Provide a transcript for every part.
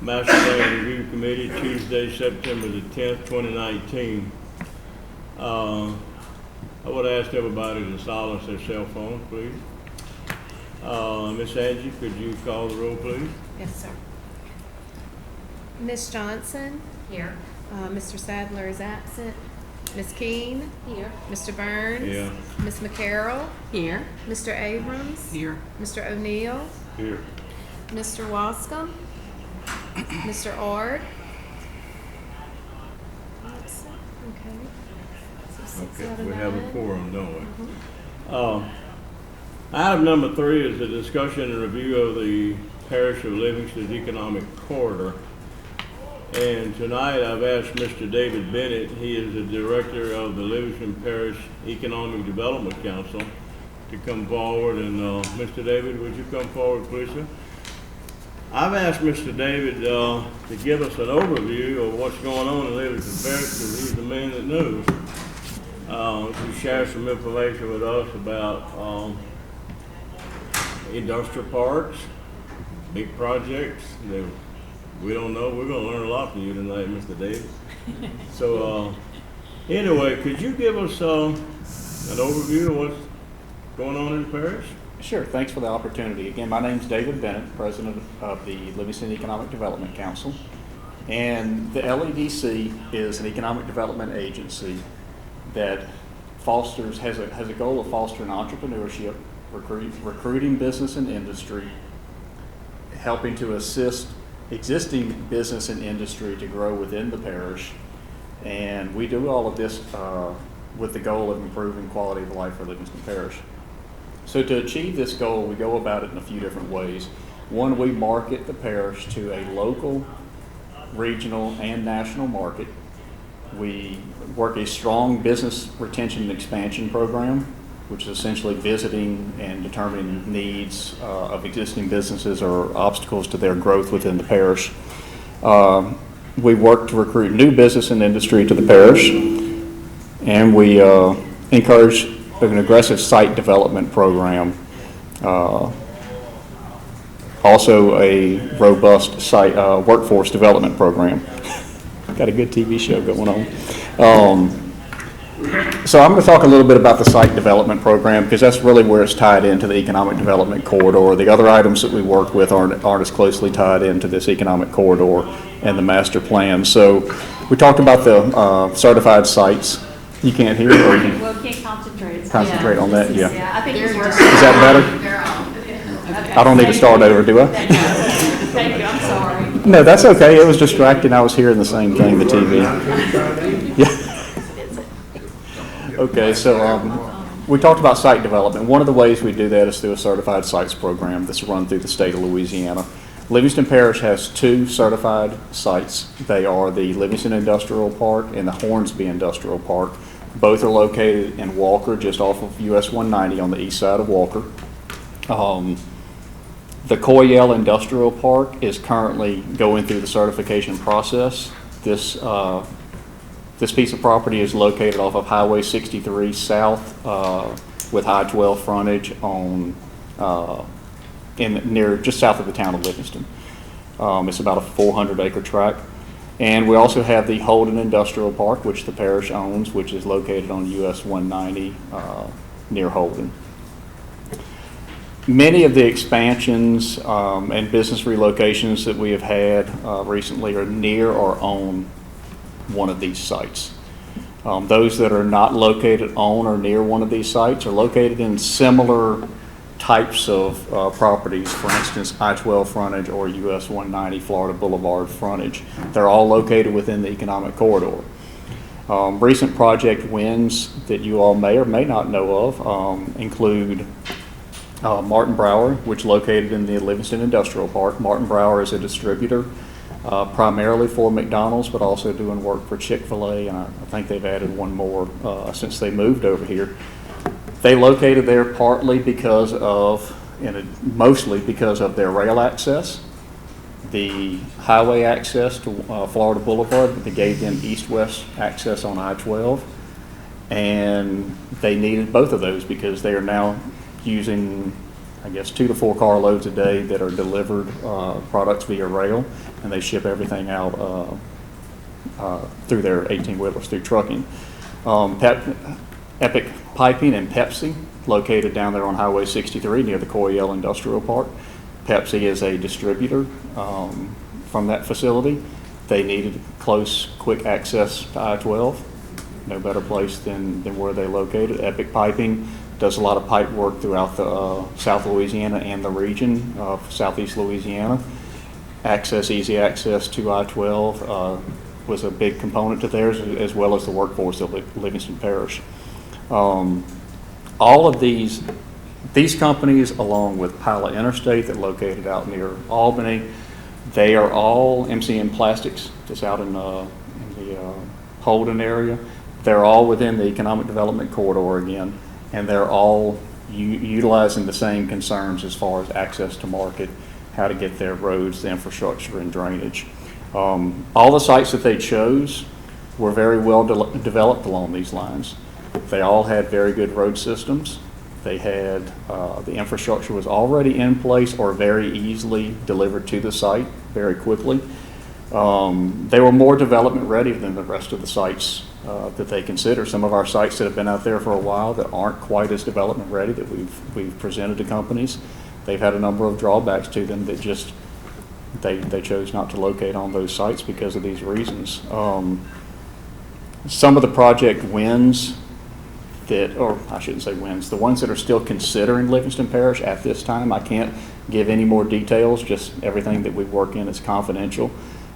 Master Plan Review Committee, Tuesday, September the 10th, 2019. I would ask everybody to silence their cell phones, please. Miss Angie, could you call the roll, please? Yes, sir. Miss Johnson? Here. Mr. Sadler is absent. Miss Keene? Here. Mr. Burns? Yeah. Miss McCarroll? Here. Mr. Abrams? Here. Mr. O'Neill? Here. Mr. Wascom? Mr. Ord? Absent. Okay. So 6 out Okay, of we have a 9. quorum, don't we? Item number 3 is a discussion and review of the Parish of Livingston's economic corridor. And tonight I've asked Mr. David Bennett, he is the director of the Livingston Parish Economic Development Council, to come forward. And Mr. David, would you come forward, please, sir? I've asked Mr. David to give us an overview of what's going on in Livingston Parish, because he's the man that knows. To share some information with us about industrial parks, big projects. We don't know. We're going to learn a lot from you tonight, Mr. David. So anyway, could you give us an overview of what's going on in the parish? Sure, thanks for the opportunity. Again, my name's David Bennett, president of the Livingston Economic Development Council. And the LEDC is an economic development agency that has a goal of fostering entrepreneurship, recruiting business and industry, helping to assist existing business and industry to grow within the parish. And we do all of this with the goal of improving quality of life for Livingston Parish. So to achieve this goal, we go about it in a few different ways. One, we market the parish to a local, regional, and national market. We work a strong business retention and expansion program, which is essentially visiting and determining needs of existing businesses or obstacles to their growth within the parish. We work to recruit new business and industry to the parish, and we encourage an aggressive site development program, also a robust site workforce development program. Got a good TV show going on. So I'm going to talk a little bit about the site development program, because that's really where it's tied into the economic development corridor. The other items that we work with aren't as closely tied into this economic corridor and the master plan. So we talked about the certified sites. You can't hear it, or you Well, can't concentrate. concentrate on that? Yeah. Yeah, I think it's working. Is that better? Okay. I don't need to start over, do I? Thank you, I'm sorry. No, that's okay. It was distracting. I was hearing the same thing, the TV. Yeah. Okay, so we talked about site development. One of the ways we do that is through a certified sites program that's run through the state of Louisiana. Livingston Parish has 2 certified sites. They are the Livingston Industrial Park and the Hornsby Industrial Park. Both are located in Walker, just off of US 190 on the east side of Walker. The Coyell Industrial Park is currently going through the certification process. This piece of property is located off of Highway 63 South with I-12 frontage on just south of the town of Livingston. It's about a 400-acre tract. And we also have the Holden Industrial Park, which the parish owns, which is located on US 190 near Holden. Many of the expansions and business relocations that we have had recently are near or on one of these sites. Those that are not located on or near one of these sites are located in similar types of properties, for instance, I-12 frontage or US 190 Florida Boulevard frontage. They're all located within the economic corridor. Recent project wins that you all may or may not know of include Martin Brower, which is located in the Livingston Industrial Park. Martin Brower is a distributor primarily for McDonald's, but also doing work for Chick-fil-A, and I think they've added one more since they moved over here. They located there partly because of, mostly because of their rail access, the highway access to Florida Boulevard that gave them east-west access on I-12, and they needed both of those because they are now using I guess, 2 to 4 carloads a day that are delivered products via rail, and they ship everything out through their 18-wheelers, through trucking. Epic Piping and Pepsi, located down there on Highway 63 near the Coryell Industrial Park. Pepsi is a distributor from that facility. They needed close, quick access to I-12. No better place than where they located. Epic Piping does a lot of pipe work throughout the South Louisiana and the region of Southeast Louisiana. Easy access to I-12 was a big component to theirs, as well as the workforce of Livingston Parish. All of these companies, along with Pilot Interstate that located out near Albany, they are all MCM Plastics, just out in the Holden area. They're all within the Economic Development Corridor again, and they're all utilizing the same concerns as far as access to market, how to get their roads, the infrastructure, and drainage. All the sites that they chose were very well developed along these lines. They all had very good road systems. They had, the infrastructure was already in place or very easily delivered to the site very quickly. They were more development ready than the rest of the sites that they consider. Some of our sites that have been out there for a while that aren't quite as development ready that we've presented to companies, they've had a number of drawbacks to them that just they chose not to locate on those sites because of these reasons. Some of the project wins or I shouldn't say wins, the ones that are still considering Livingston Parish at this time, I can't give any more details, just everything that we work in is confidential,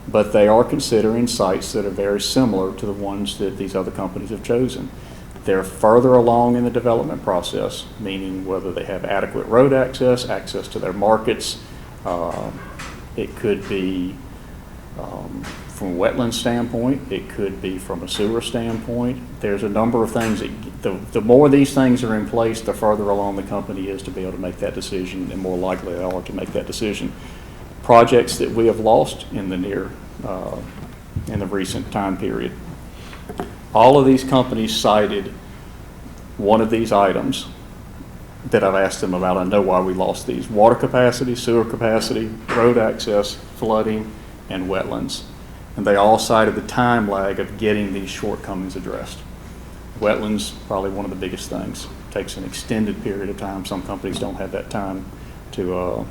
but they are considering sites that are very similar to the ones that these other companies have chosen. They're further along in the development process, meaning whether they have adequate road access to their markets. It could be from a wetland standpoint, it could be from a sewer standpoint. There's a number of things that the more these things are in place, the further along the company is to be able to make that decision, and more likely they are to make that decision. Projects that we have lost in the recent time period. All of these companies cited one of these items that I've asked them about. I know why we lost these: water capacity, sewer capacity, road access, flooding, and wetlands. And they all cited the time lag of getting these shortcomings addressed. Wetlands, probably one of the biggest things. It takes an extended period of time. Some companies don't have that time to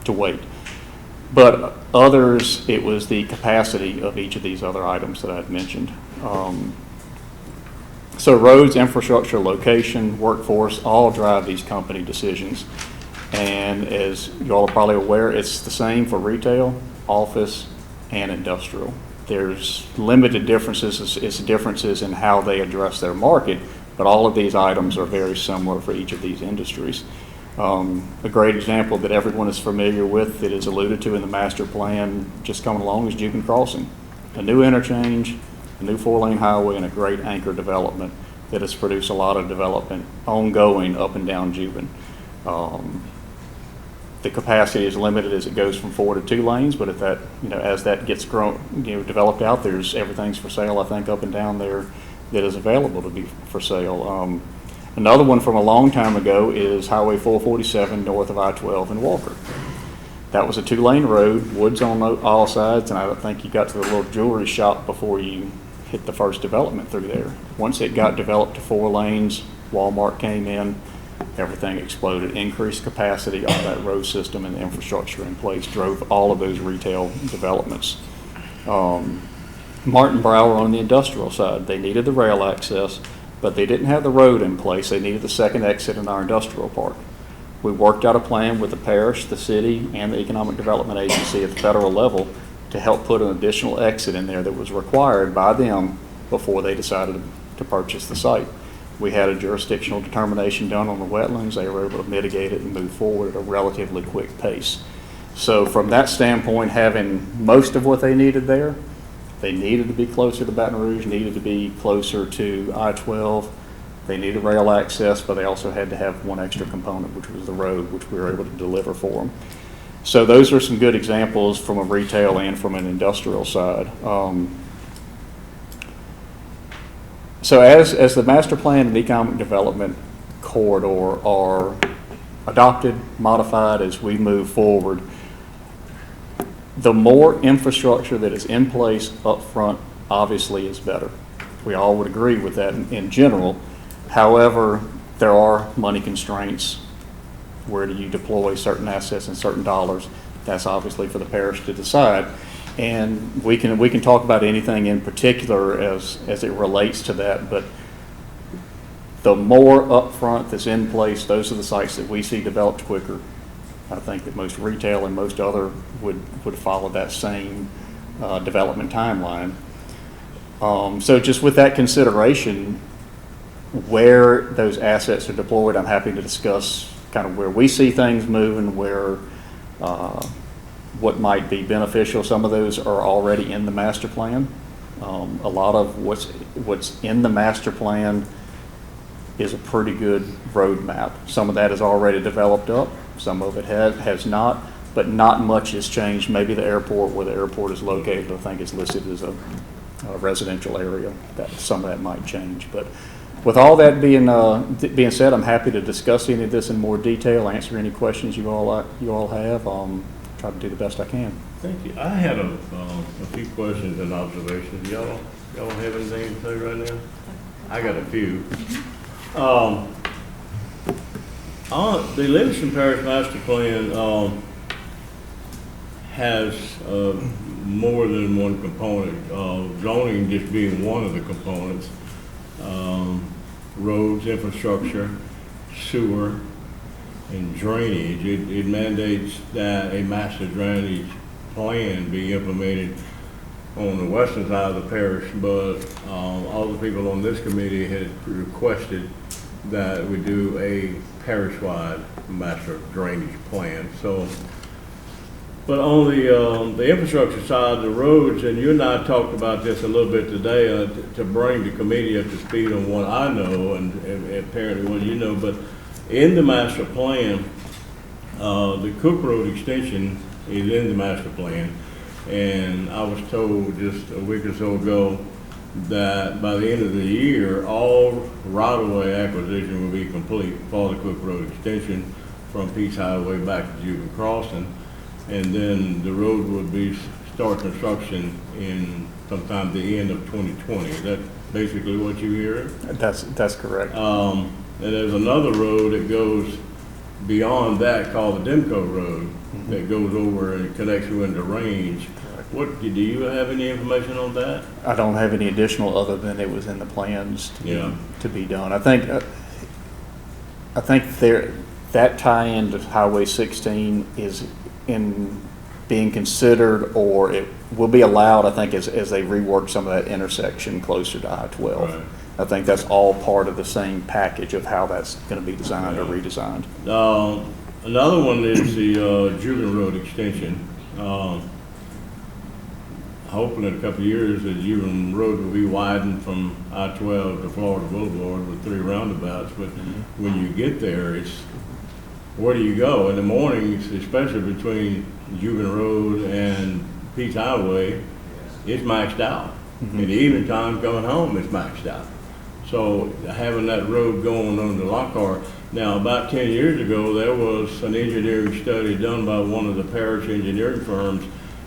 wait. But others, it was the capacity of each of these other items that I've mentioned. So roads, infrastructure, location, workforce, all drive these company decisions. And as you all are probably aware, it's the same for retail, office, and industrial. There's limited differences, it's differences in how they address their market, but all of these items are very similar for each of these industries. A great example that everyone is familiar with that is alluded to in the master plan just coming along is Juban Crossing. A new interchange, a new 4-lane highway, and a great anchor development that has produced a lot of development ongoing up and down Juban. The capacity is limited as it goes from 4 to 2 lanes, but as that gets developed out, everything's for sale, I think, up and down there that is available to be for sale. Another one from a long time ago is Highway 447 north of I-12 in Walker. That was a 2-lane road, woods on all sides, and I don't think you got to the little jewelry shop before you hit the first development through there. Once it got developed to 4 lanes, Walmart came in, everything exploded. Increased capacity on that road system and the infrastructure in place drove all of those retail developments. Martin Brower on the industrial side, they needed the rail access, but they didn't have the road in place. They needed the second exit in our industrial park. We worked out a plan with the parish, the city, and the Economic Development Agency at the federal level to help put an additional exit in there that was required by them before they decided to purchase the site. We had a jurisdictional determination done on the wetlands. They were able to mitigate it and move forward at a relatively quick pace. So from that standpoint, having most of what they needed there, they needed to be closer to Baton Rouge, needed to be closer to I-12. They needed rail access, but they also had to have one extra component, which was the road, which we were able to deliver for them. So those are some good examples from a retail and from an industrial side. So as the master plan and economic development corridor are adopted, modified as we move forward. The more infrastructure that is in place up front, obviously is better. We all would agree with that in general. However, there are money constraints. Where do you deploy certain assets and certain dollars? That's obviously for the parish to decide. And we can talk about anything in particular as it relates to that, but the more upfront that's in place, those are the sites that we see developed quicker. I think that most retail and most other would follow that same development timeline. So just with that consideration, where those assets are deployed, I'm happy to discuss kind of where we see things moving, where what might be beneficial. Some of those are already in the master plan. A lot of what's in the master plan is a pretty good roadmap. Some of that is already developed up. Some of it has not, but not much has changed. Maybe the airport, where the airport is located, I think is listed as a residential area. That some of that might change. But with all that being said, I'm happy to discuss any of this in more detail, answer any questions you all have. Try to do the best I can. Thank you. I had a few questions and observations. Y'all have anything to say right now? I got a few. The Livingston Parish Master Plan has more than one component. Zoning just being one of the components. Roads, infrastructure, sewer, and drainage. It mandates that a master drainage plan be implemented on the western side of the parish, but all the people on this committee had requested that we do a parish-wide master drainage plan. So, but on the infrastructure side, the roads, and you and I talked about this a little bit today to bring the committee up to speed on what I know and apparently what you know, but in the master plan, the Cook Road extension is in the master plan, and I was told just a week or so ago that by the end of the year, all right-of-way acquisition will be complete for the Cook Road extension from Peace Highway back to Jubilee Crossing, and then the road would be start construction in sometime the end of 2020. Is that basically what you hear? That's correct. And there's another road that goes beyond that called the Demco Road that goes over and connects you into range. What do you have any information on that? I don't have any additional other than it was in the plans to be done. I think that tie-in to Highway 16 is in being considered, or it will be allowed, I think, as they rework some of that intersection closer to I-12. Right. I think that's all part of the same package of how that's going to be designed or redesigned. Another one is the Jubilee Road extension. Hopefully in a couple of years, the Jubilee Road will be widened from I-12 to Florida Boulevard with 3 roundabouts. But when you get there, it's where do you go? In the mornings, especially between Jubilee Road and Peace Highway, it's maxed out. In the evening time coming home, it's maxed out. So having that road going on the Lockhart. Now, about 10 years ago, there was an engineering study done by one of the parish engineering firms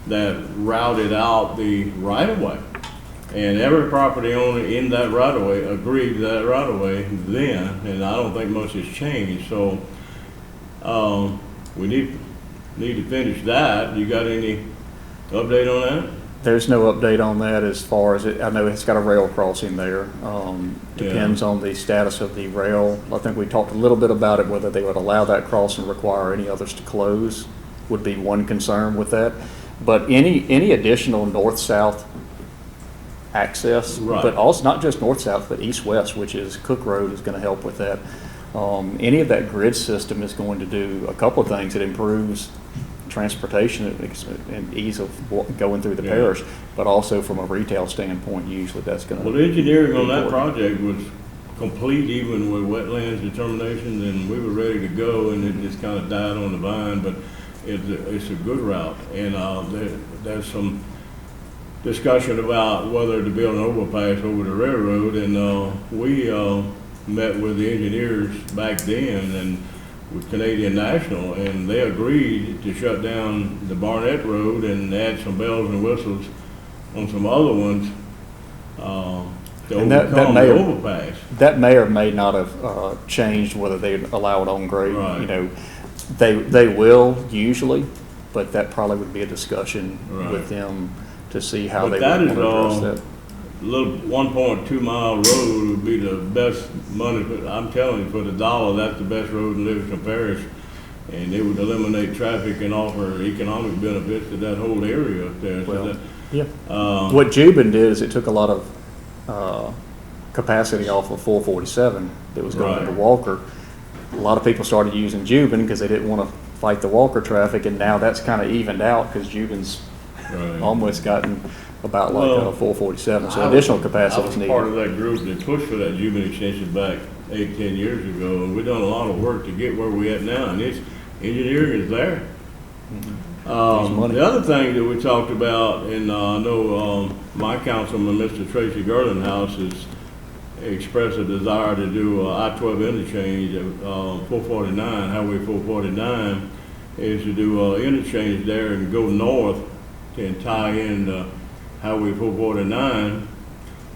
that routed out the right-of-way. And every property owner in that right-of-way agreed to that right-of-way then, and I don't think much has changed. So we need to finish that. You got any update on that? There's no update on that as far as I know it's got a rail crossing there. Depends on the status of the rail. I think we talked a little bit about it, whether they would allow that crossing, require any others to close would be one concern with that. But any additional north-south access, right, but also not just north-south, but east-west, which is Cook Road, is going to help with that. Any of that grid system is going to do a couple of things. It improves transportation and ease of going through the parish, but also from a retail standpoint, usually that's going to. Well, the engineering on that project was complete even with wetlands determinations, and we were ready to go, and it just kind of died on the vine. But it's a good route, and there's some discussion about whether to build an overpass over the railroad, and we met with the engineers back then, and with Canadian National, and they agreed to shut down the Barnett Road and add some bells and whistles on some other ones, to And that overcome may the have- overpass. That may or may not have changed whether they allow it on grade. Right. You know, they will usually, but that probably would be a discussion Right. with them to see how But they that would is, want to address that. Little 1.2 mile road would be the best money, but I'm telling you, for the dollar, that's the best road in Livingston Parish. And it would eliminate traffic and offer economic benefits to that whole area up there. So Well, that, yeah. um, What Jubin did is it took a lot of capacity off of 447 that was going Right. into Walker. A lot of people started using Jubin because they didn't want to fight the Walker traffic, and now that's kind of evened out because Jubin's right. almost gotten about like Well, 447, so I additional was- capacity is I was part needed. of that group that pushed for that Cuban extension back 8, 10 years ago, and we've done a lot of work to get where we at now, and it's, engineering is there. There's money. The other thing that we talked about, and I know my councilman, Mr. Tracy Gerlenhouse, has expressed a desire to do I-12 interchange at 449, Highway 449, is to do interchange there and go north and tie in Highway 449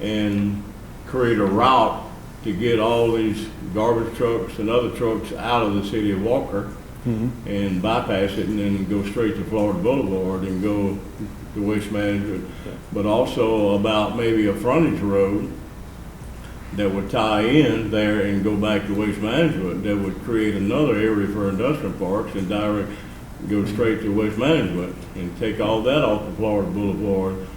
and create a route to get all these garbage trucks and other trucks out of the city of Walker and bypass it and then go straight to Florida Boulevard and go to Waste Management. But also about maybe a frontage road that would tie in there and go back to Waste Management, that would create another area for industrial parks and go straight to Waste Management and take all that off of Florida Boulevard.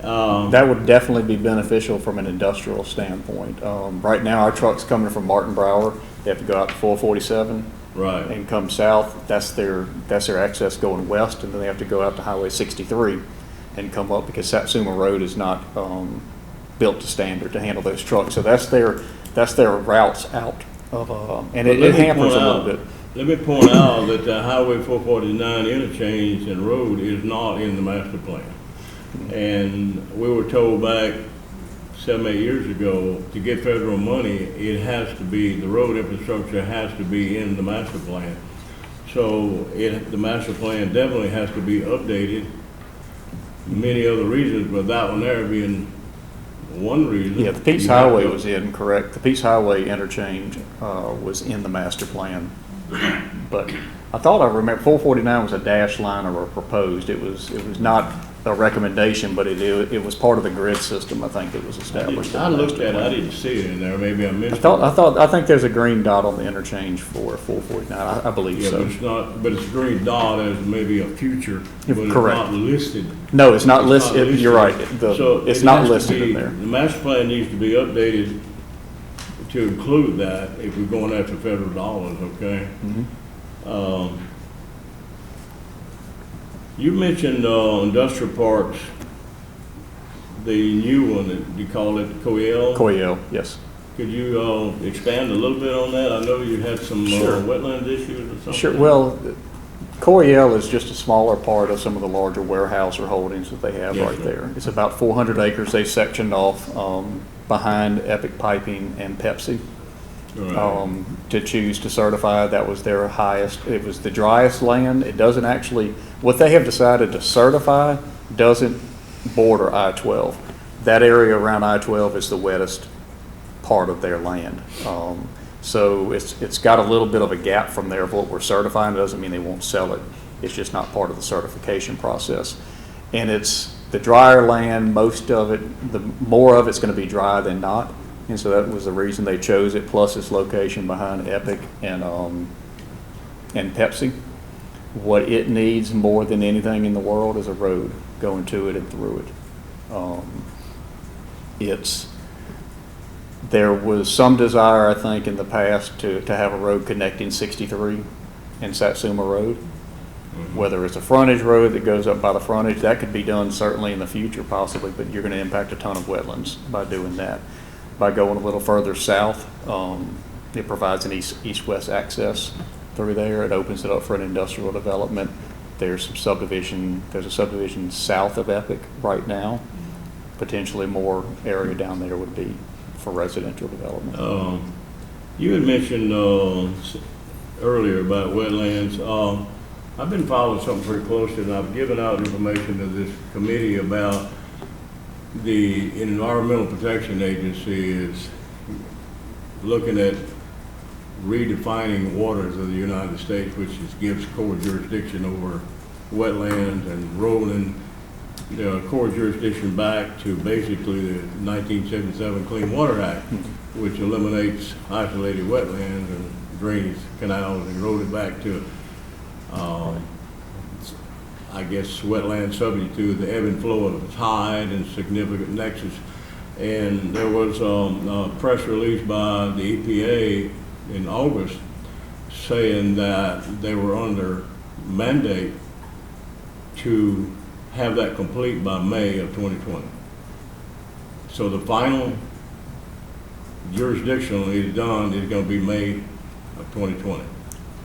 That would definitely be beneficial from an industrial standpoint. Right now, our trucks coming from Martin Brower, they have to go out to 447 Right. and come south. That's their access going west, and then they have to go out to Highway 63 and come up because Satsuma Road is not built to standard to handle those trucks. So that's their routes out of, and But it let me hampers point a little out- bit. Let me point out that the Highway 449 interchange and road is not in the master plan. And we were told back 7, 8 years ago, to get federal money, it has to be, the road infrastructure has to be in the master plan. So the master plan definitely has to be updated. Many other reasons, but that one there being one reason. Yeah, the Peace You have Highway to- was in, correct. The Peace Highway interchange was in the master plan. But I thought I remember 449 was a dash line or a proposed. It was not a recommendation, but it was part of the grid system, I think, that was established. in I the looked master at it, I plan. didn't see it in there, maybe I missed it. I think there's a green dot on the interchange for 449. I believe Yeah, but so. it's not, but it's green dot as maybe a future, but it's Correct. not listed. No, it's not It's listed. You're right. So It's it not has to listed in be- there. The master plan needs to be updated to include that if we're going after federal dollars, okay? Mm-hmm. You mentioned industrial parks, the new one, that you call it Coyell. Coyell, yes. Could you expand a little bit on that? I know you had some Sure. wetland issues or something. Sure, well, Coyell is just a smaller part of some of the larger warehouse or holdings that they have Yes, right sir. there. It's about 400 acres they sectioned off behind Epic Piping and Pepsi Right. to choose to certify. That was their highest, it was the driest land. It doesn't actually, what they have decided to certify doesn't border I-12. That area around I-12 is the wettest part of their land. So it's got a little bit of a gap from there of what we're certifying. It doesn't mean they won't sell it. It's just not part of the certification process. And it's the drier land, most of it, the more of it's going to be dry than not. And so that was the reason they chose it, plus its location behind Epic and Pepsi. What it needs more than anything in the world is a road going to it and through it. There was some desire, I think, in the past to have a road connecting 63 and Satsuma Road. Whether it's a frontage road that goes up by the frontage, that could be done certainly in the future possibly, but you're going to impact a ton of wetlands by doing that. By going a little further south, it provides an east-west access through there. It opens it up for an industrial development. There's a subdivision south of Epic right now. Potentially more area down there would be for residential development. You had mentioned earlier about wetlands. I've been following something pretty closely, and I've given out information to this committee about the Environmental Protection Agency is looking at redefining waters of the United States, which gives core jurisdiction over wetlands and rolling core jurisdiction back to basically the 1977 Clean Water Act, which eliminates isolated wetlands and drains canals and rolled it back to, I guess, wetlands subject to the ebb and flow of the tide and significant nexus. And there was a press release by the EPA in August saying that they were under mandate to have that complete by May of 2020. So the final jurisdictionally done is going to be May of 2020.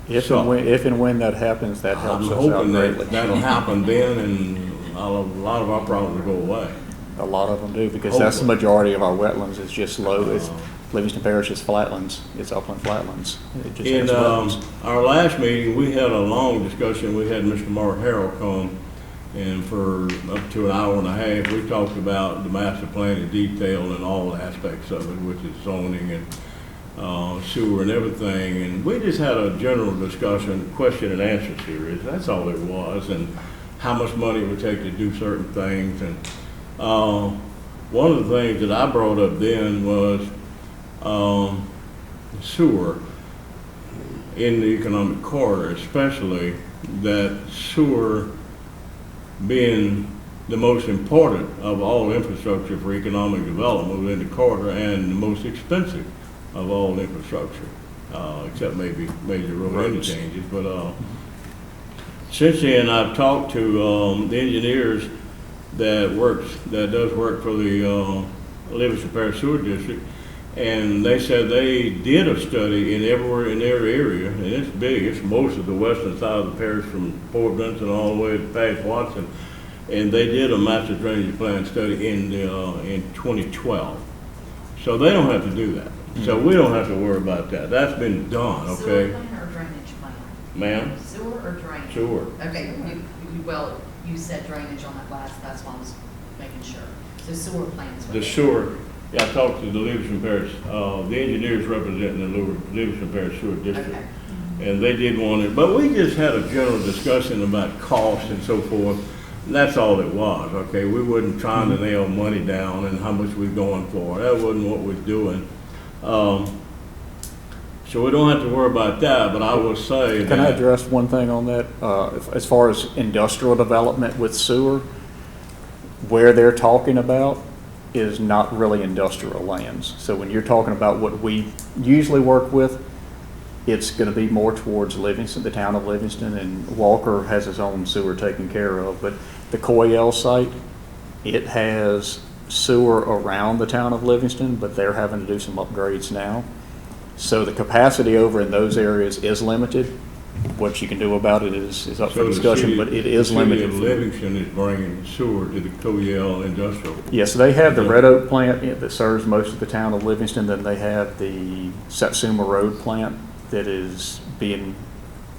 If and when that happens, that helps I'm us out hoping greatly. that'll happen then, and a lot of our problems will go away. A lot of them do, because that's the majority of our wetlands. It's just low. It's Livingston Parish is flatlands. It's upland flatlands. It just In has wetlands. our last meeting, we had a long discussion. We had Mr. Mark Harrell come, and for up to an hour and a half, we talked about the master plan in detail and all aspects of it, which is zoning and sewer and everything. And we just had a general discussion, question and answer series. That's all it was, and how much money it would take to do certain things. And one of the things that I brought up then was sewer in the economic corridor, especially that sewer being the most important of all infrastructure for economic development within the corridor and the most expensive of all infrastructure, except maybe major road interchanges. But since then, I've talked to the engineers that does work for the Livingston Parish Sewer District, and they said they did a study in their area, and it's big. It's most of the western side of the parish from Fort Benson all the way to past Watson, and they did a master drainage plan study in 2012. So they don't have to do that. So we don't have to worry about that. That's been done, okay? Sewer plan or drainage plan? Ma'am? Sewer or drainage? Sewer. Okay, well, you said drainage on that last, that's why I was making sure. So sewer plan is what? The sewer, yeah, I talked to the Livingston Parish, the engineers representing the Livingston Parish Sewer District. Okay. And they did want it, but we just had a general discussion about cost and so forth. And that's all it was, okay? We wasn't trying to nail money down and how much we're going for. That wasn't what we're doing. So we don't have to worry about that, but I will say that. Can I address one thing on that? As far as industrial development with sewer, where they're talking about is not really industrial lands. So when you're talking about what we usually work with, it's going to be more towards Livingston, the town of Livingston, and Walker has his own sewer taken care of. But the Coyell site, it has sewer around the town of Livingston, but they're having to do some upgrades now. So the capacity over in those areas is limited. What you can do about it is up for discussion, but it is limited. The city of Livingston is bringing sewer to the Coyell Industrial. Yes, they have the Red Oak plant that serves most of the town of Livingston. Then they have the Satsuma Road plant that is being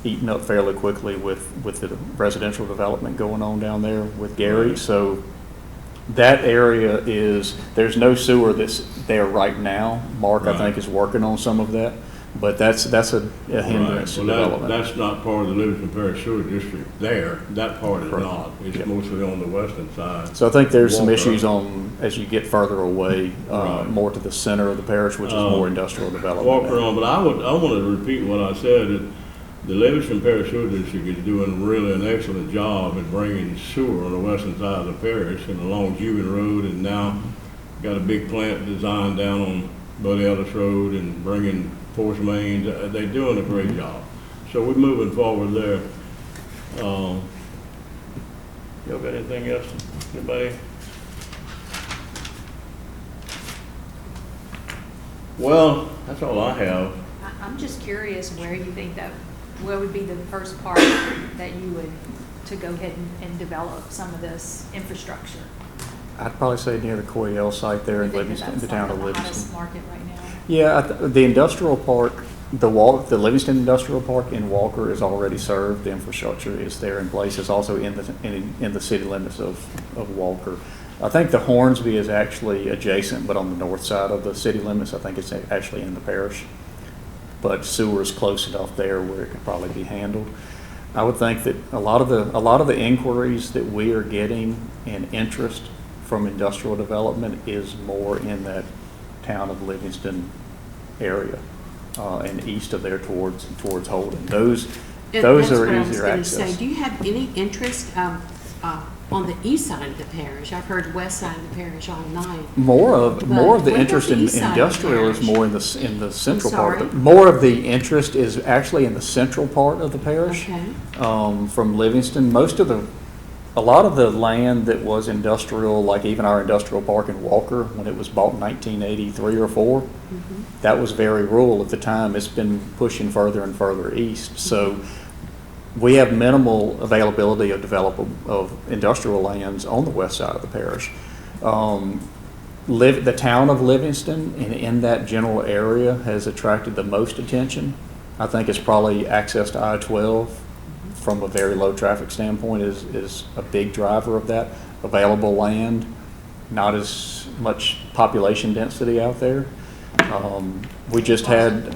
eaten up fairly quickly with the residential development going on down there with Gary. Right. So that area there's no sewer that's there right now. Mark, Right. I think, is working on some of that, but that's a hindrance to Well, development. that's not part of the Livingston Parish Sewer District there. That part is Correct. not. It's Yep. mostly on the western side. So I think there's some Walker. issues as you get further away, Right. more to the center of the parish, which is more industrial development. Walker now. on, but I want to repeat what I said, that the Livingston Parish Sewer District is doing really an excellent job in bringing sewer on the western side of the parish and along Cuban Road, and now got a big plant designed down on Bud Ellis Road and bringing force mains. They're doing a great job. So we're moving forward there. Y'all got anything else? Anybody? Well, that's all I have. I'm just curious where you think what would be the first part that you would, to go ahead and develop some of this infrastructure? I'd probably say near the Coyell site there in You think that Livingston, that's the town like of the Livingston. hottest market right now? Yeah, the industrial park The Livingston Industrial Park in Walker is already served. The infrastructure is there in place. It's also in the city limits of Walker. I think the Hornsby is actually adjacent, but on the north side of the city limits. I think it's actually in the parish. But sewer is close enough there where it could probably be handled. I would think that a lot of the inquiries that we are getting and interest from industrial development is more in that town of Livingston area and east of there towards Holden. Those are easier access. Do you have any interest on the east side of the parish? I've heard west side of the parish all night. More of the what interest about in the east side of the industrial is parish? more in the central part. sorry? More of the interest is actually in the central part of the parish. Okay. From Livingston, a lot of the land that was industrial, like even our industrial park in Walker, when it was bought in 1983 or 4, that was very rural at the time. It's been pushing further and further east. So we have minimal availability of industrial lands on the west side of the parish. The town of Livingston and in that general area has attracted the most attention. I think it's probably access to I-12 from a very low traffic standpoint is a big driver of that. Available land, not as much population density out there. We just had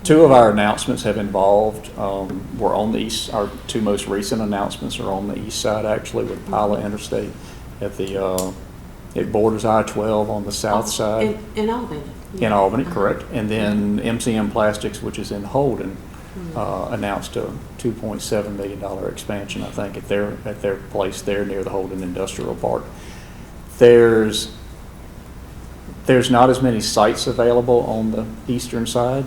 2 of our announcements have involved, we're on the east, our 2 most recent announcements are on the east side actually with Pilot Interstate it borders I-12 on the south side. In Albany. In Albany, correct. And then MCM Plastics, which is in Holden, announced a $2.7 million expansion, I think, at their place there near the Holden Industrial Park. There's not as many sites available on the eastern side.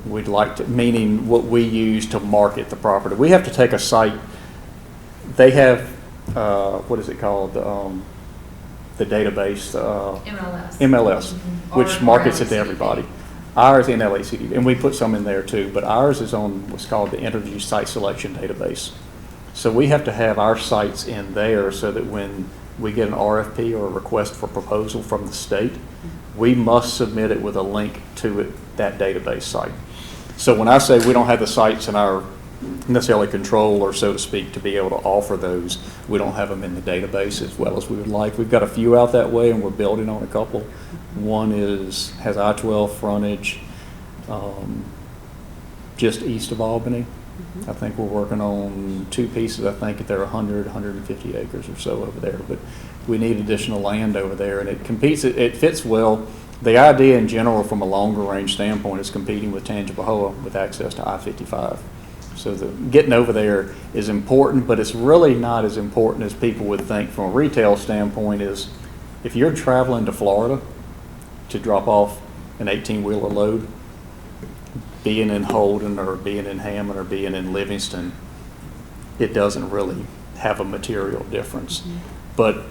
We'd like to, meaning what we use to market the property. We have to take a site. They have, what is it called? The database. MLS, which markets it to everybody. Ours in LACD, and we put some in there too, but ours is on what's called the Energy Site Selection Database. So we have to have our sites in there so that when we get an RFP or a request for proposal from the state, we must submit it with a link to that database site. So when I say we don't have the sites in our necessarily control or so to speak to be able to offer those, we don't have them in the database as well as we would like. We've got a few out that way and we're building on a couple. One has I-12 frontage just east of Albany. I think we're working on 2 pieces. I think they're 150 acres or so over there, but we need additional land over there and it fits well. The idea in general from a longer range standpoint is competing with Tangipahoa with access to I-55. So getting over there is important, but it's really not as important as people would think from a retail standpoint. Is if you're traveling to Florida to drop off an 18-wheeler load, being in Holden or being in Hammond or being in Livingston, it doesn't really have a material difference. But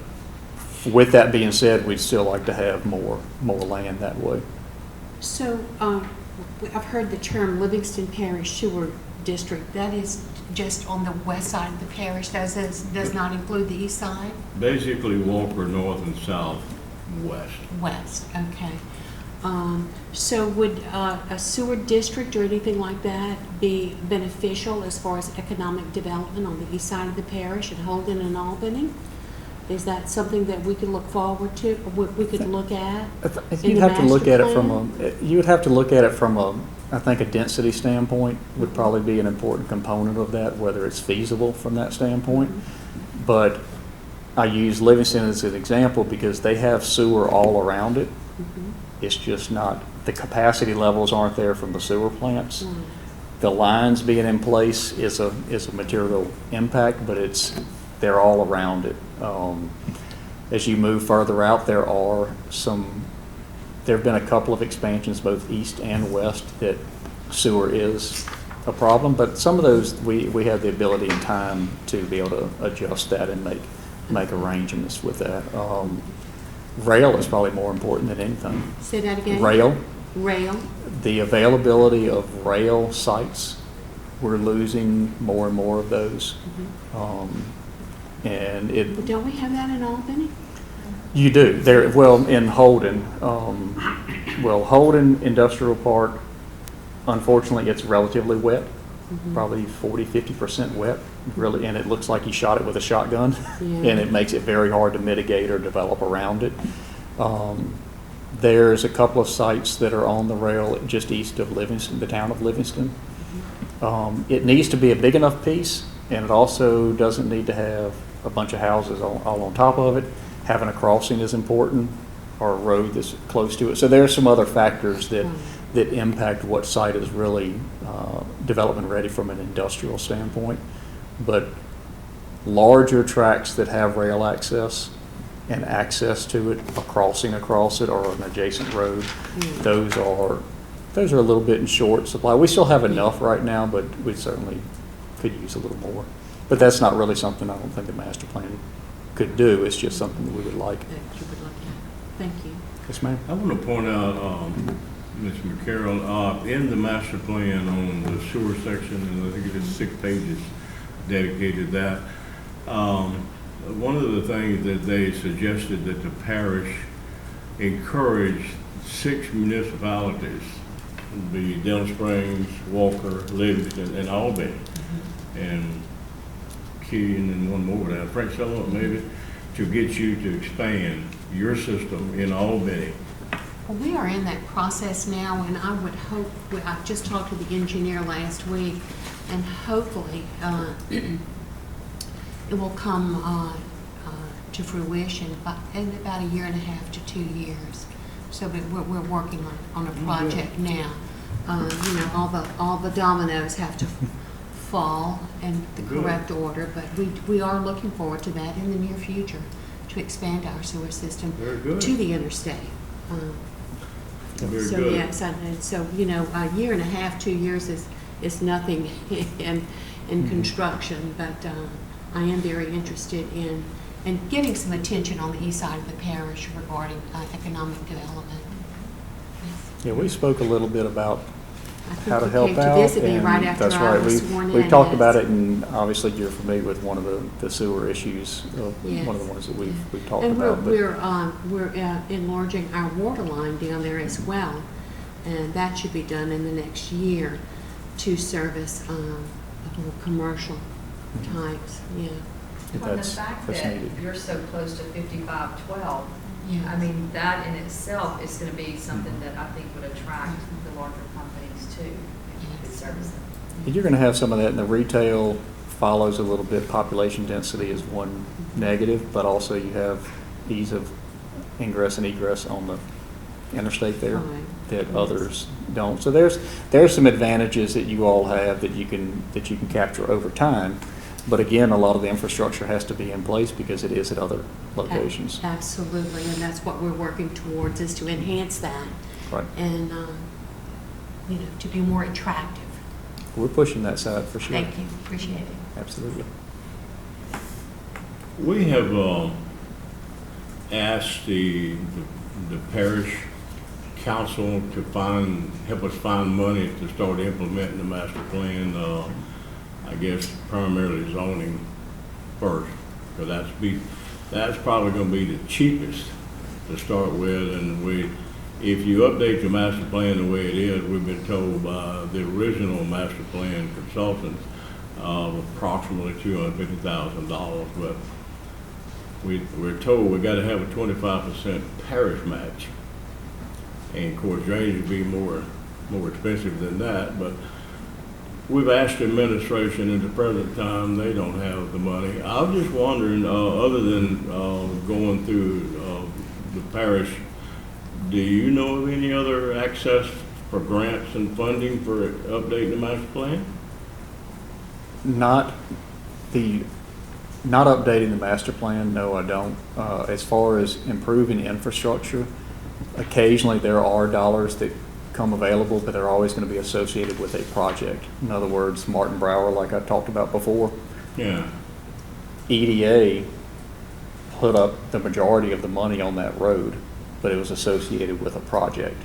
with that being said, we'd still like to have more land that way. So I've heard the term Livingston Parish Sewer District. That is just on the west side of the parish. Does not include the east side? Basically Walker north and south west. West, okay. So would a sewer district or anything like that be beneficial as far as economic development on the east side of the parish at Holden and Albany? Is that something that we could look forward to, or we could look at? You'd have to look at it from a, I think a density standpoint would probably be an important component of that, whether it's feasible from that standpoint. But I use Livingston as an example because they have sewer all around it. It's just not, the capacity levels aren't there from the sewer plants. The lines being in place is a material impact, but they're all around it. As you move further out, there have been a couple of expansions both east and west that sewer is a problem, but some of those we have the ability and time to be able to adjust that and make arrangements with that. Rail is probably more important than anything. Say that again? Rail. The availability of rail sites, we're losing more and more of those. And Don't we have that in Albany? You do. In Holden, Holden Industrial Park, unfortunately, it's relatively wet, probably 40–50% wet, really, and it looks like he shot it with a shotgun, Yeah. and it makes it very hard to mitigate or develop around it. There's a couple of sites that are on the rail just east of Livingston, the town of Livingston. It needs to be a big enough piece, and it also doesn't need to have a bunch of houses all on top of it. Having a crossing is important, or a road that's close to it. So there are some other factors that impact what site is really development ready from an industrial standpoint. But larger tracts that have rail access and access to it, a crossing across it or an adjacent road, those are a little bit in short supply. We still have enough right now, but we certainly could use a little more. But that's not really something I don't think the master plan could do. It's just something that we would like. That you would look at. Thank you. Yes, ma'am. I want to point out, Ms. McCarroll, in the master plan on the sewer section, and I think it is 6 pages dedicated to that, one of the things that they suggested that the parish encourage 6 municipalities, the Denham Springs, Walker, Livingston, and Albany, and Keene and one more down, Frank Sullivan maybe, to get you to expand your system in Albany. Well, we are in that process now, and I would hope, I just talked to the engineer last week, and hopefully it will come to fruition in about 1.5 to 2 years. So we're working on a project now. You know, all the dominoes have to fall in the correct order, but we are looking forward to that in the near future, to expand our sewer system to the interstate. Very So good. yes, and so, you know, 1.5, 2 years is nothing in construction, but I am very interested in getting some attention on the east side of the parish regarding economic development. Yes. Yeah, we spoke a little bit about I think how to you help came to out. visit me and right after that's I right. was sworn in. We talked yes. about it, and obviously you're familiar with one of the sewer issues, Yes. one of the ones that we've talked And about. but- we're enlarging our water line down there as well, and that should be done in the next year to service little commercial types. Yeah. Well, the fact that's that needed. you're so close to 5512, Yeah. I mean, that in itself is going to be something that I think would attract the larger companies too, if you could service them. And you're going to have some of that, and the retail follows a little bit. Population density is one negative, but also you have ease of ingress and egress on the interstate there Right. that Yes. others don't. So there's some advantages that you all have that you can capture over time. But again, a lot of the infrastructure has to be in place because it is at other locations. Absolutely, and that's what we're working towards, is to enhance that Right. and, you know, to be more attractive. We're pushing that side for sure. Thank you, appreciate it. Absolutely. We have asked the parish council to help us find money to start implementing the master plan. I guess primarily zoning first, because that's probably going to be the cheapest to start with. And if you update your master plan the way it is, we've been told by the original master plan consultants of approximately $250,000, but we're told we got to have a 25% parish match, and of course drainage would be more expensive than that. But we've asked the administration at the present time, they don't have the money. I was just wondering, other than going through the parish, do you know of any other access for grants and funding for updating the master plan? Not updating the master plan, no, I don't. As far as improving infrastructure, occasionally there are dollars that come available, but they're always going to be associated with a project. In other words, Martin Brower, like I talked about before, Yeah. EDA put up the majority of the money on that road, but it was associated with a project.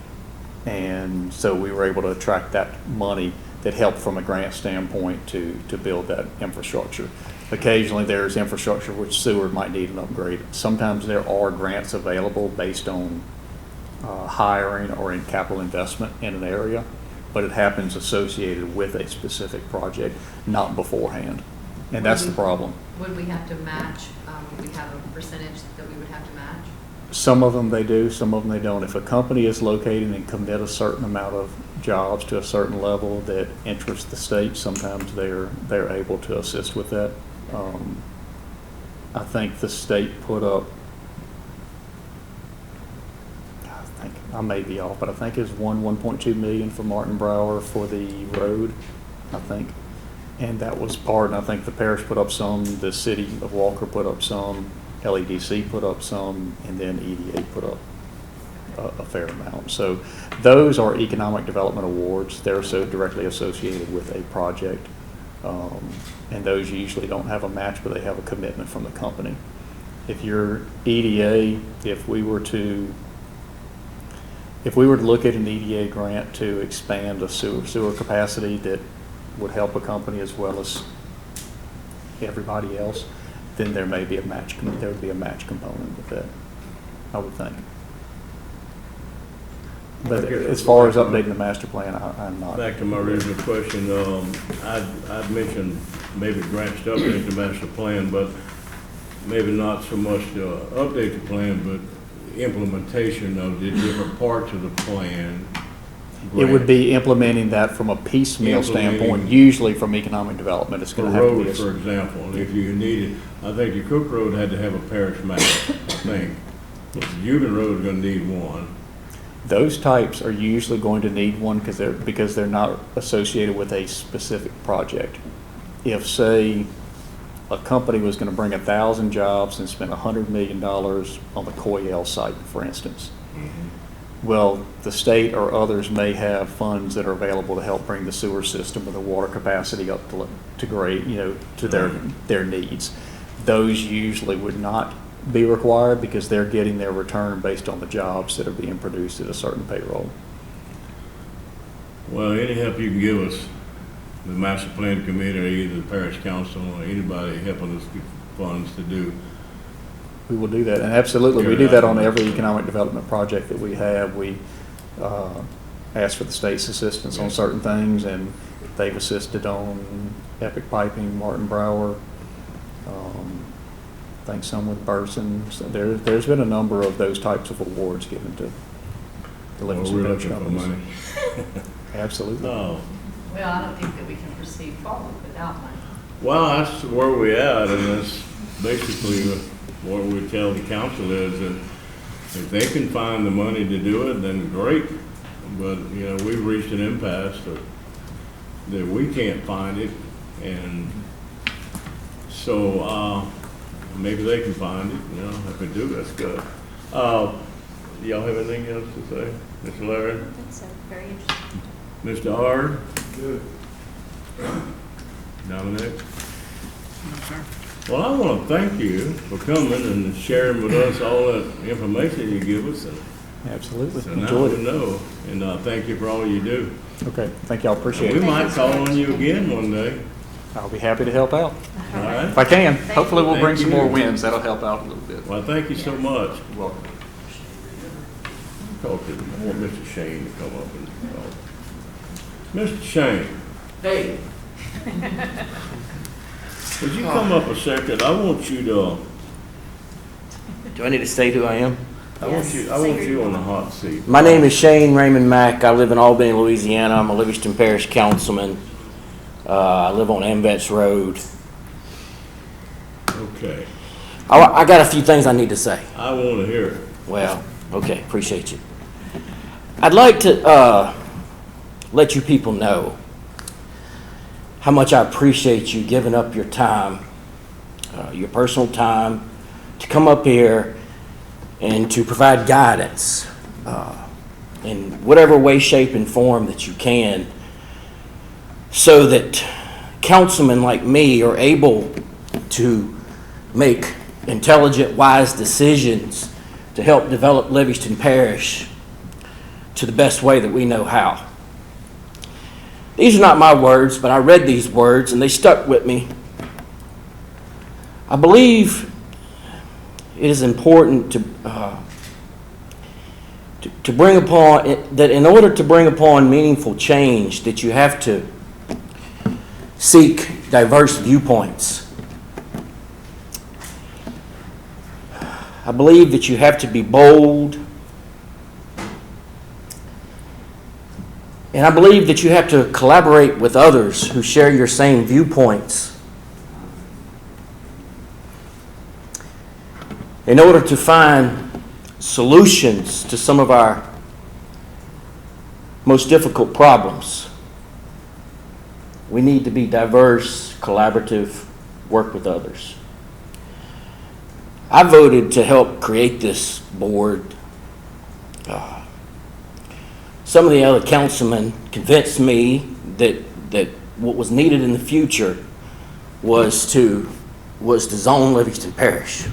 And so we were able to attract that money that helped from a grant standpoint to build that infrastructure. Occasionally there's infrastructure which sewer might need an upgrade. Sometimes there are grants available based on hiring or in capital investment in an area. but it happens associated with a specific project, not beforehand. And that's the problem. Would we have to match, would we have a percentage that we would have to match? Some of them they do, some of them they don't. If a company is located and commit a certain amount of jobs to a certain level that interests the state, sometimes they're able to assist with that. I think the state put up, I may be off, but I think it's 1.2 million for Martin Brower for the road, I think. And that was part, and I think the parish put up some, the city of Walker put up some, LEDC put up some, and then EDA put up a fair amount. So those are economic development awards. They're so directly associated with a project. And those usually don't have a match, but they have a commitment from the company. If you're EDA, if we were to look at an EDA grant to expand a sewer capacity that would help a company as well as everybody else, then there may be a match. There would be a match component with that, I would think. But as far as updating the master plan, I'm not. Back to my original question, I'd mentioned maybe grants to update the master plan, but maybe not so much to update the plan, but implementation of the different parts of the plan. It would be implementing that from a piecemeal standpoint, usually from economic development. It's For going to have to be. roads, for example, if you needed, I think the Cook Road had to have a parish map, I think. The Euban Road is going to need one. Those types are usually going to need one because they're not associated with a specific project. If, say, a company was going to bring 1,000 jobs and spend $100 million on the Coyell site, for instance, well, the state or others may have funds that are available to help bring the sewer system or the water capacity up to grade, to their needs. Those usually would not be required because they're getting their return based on the jobs that are being produced at a certain payroll. Well, any help you can give us, the master plan committee or either the parish council or anybody helping us get funds to do. We will do that, and absolutely, we do that on every economic development project that we have. We ask for the state's assistance on certain things, and they've assisted on Epic Piping, Martin Brower, I think some with Burson. So there's been a number of those types of awards given to the Livingston Parish companies. Money. Absolutely. Oh. Well, I don't think that we can proceed forward without money. Well, that's where we're at, and that's basically what we tell the council is that if they can find the money to do it, then great. But, we've reached an impasse that we can't find it, and so maybe they can find it. If they do, that's good. Y'all have anything else to say? Mr. Larry? I think so, very interesting. Mr. Hard? Good. Dominic? Well, I want to thank you for coming and sharing with us all that information you give us. Absolutely. So now Enjoyed we it. know, and thank you for all you do. Okay, thank y'all. Appreciate We it. might call on you again one day. I'll be happy to help out All right? if I can. Hopefully, we'll bring Thank some more you. wins. That'll help out a little bit. Well, thank you so much. You're welcome. Talk to I want Mr. Shane to come up and talk. Mr. Shane. Hey. Would you come up a second? I want you to, Do I need to state who I am? I want you on the hot seat. My name is Shane Raymond Mack. I live in Albany, Louisiana. I'm a Livingston Parish councilman. I live on Ambets Road. Okay. I got a few things I need to say. I want to hear it. Well, okay, appreciate you. I'd like to let you people know how much I appreciate you giving up your time, your personal time, to come up here and to provide guidance in whatever way, shape, and form that you can, so that councilmen like me are able to make intelligent, wise decisions to help develop Livingston Parish to the best way that we know how. These are not my words, but I read these words and they stuck with me. I believe it is important to bring upon, that in order to bring upon meaningful change, that you have to seek diverse viewpoints. I believe that you have to be bold, and I believe that you have to collaborate with others who share your same viewpoints in order to find solutions to some of our most difficult problems. We need to be diverse, collaborative, work with others. I voted to help create this board. Some of the other councilmen convinced me that what was needed in the future was to zone Livingston Parish.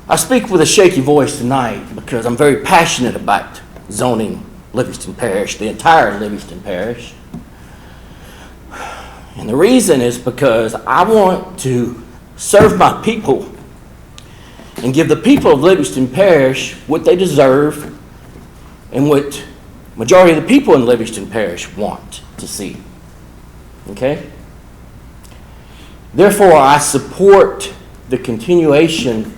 I speak with a shaky voice tonight because I'm very passionate about zoning Livingston Parish, the entire Livingston Parish. And the reason is because I want to serve my people and give the people of Livingston Parish what they deserve and what majority of the people in Livingston Parish want to see. Okay? Therefore, I support the continuation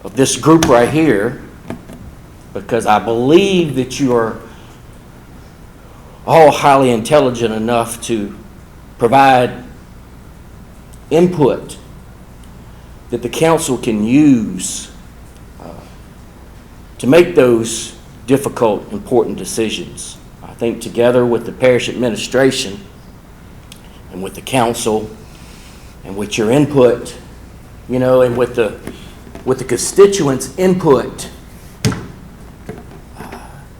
of this group right here because I believe that you are all highly intelligent enough to provide input that the council can use to make those difficult, important decisions. I think together with the parish administration and with the council and with your input, and with the constituents' input,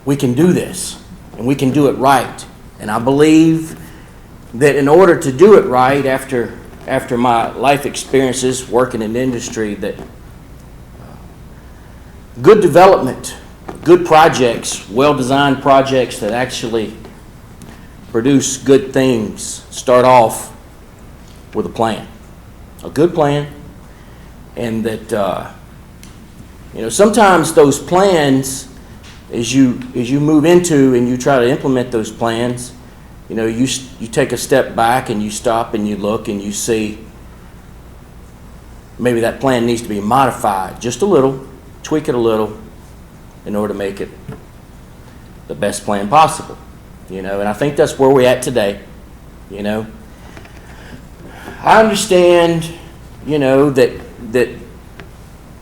we can do this, and we can do it right. And I believe that in order to do it right, after my life experiences working in industry, that good development, good projects, well-designed projects that actually produce good things start off with a plan, a good plan, and that sometimes those plans, as you move into and you try to implement those plans, you take a step back and you stop and you look and you see maybe that plan needs to be modified just a little, tweak it a little in order to make it the best plan possible. And I think that's where we're at today. I understand,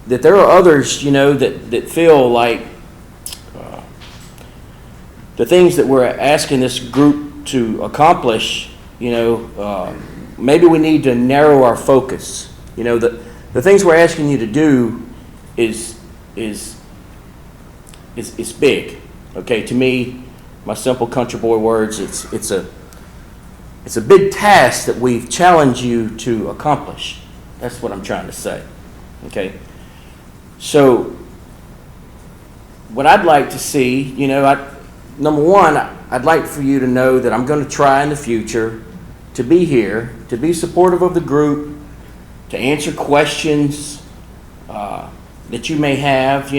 that there are others, that feel like the things that we're asking this group to accomplish, maybe we need to narrow our focus. The things we're asking you to do is big. Okay, to me, my simple country boy words, it's a big task that we've challenged you to accomplish. That's what I'm trying to say. Okay, so what I'd like to see, number one, I'd like for you to know that I'm going to try in the future to be here, to be supportive of the group, to answer questions that you may have,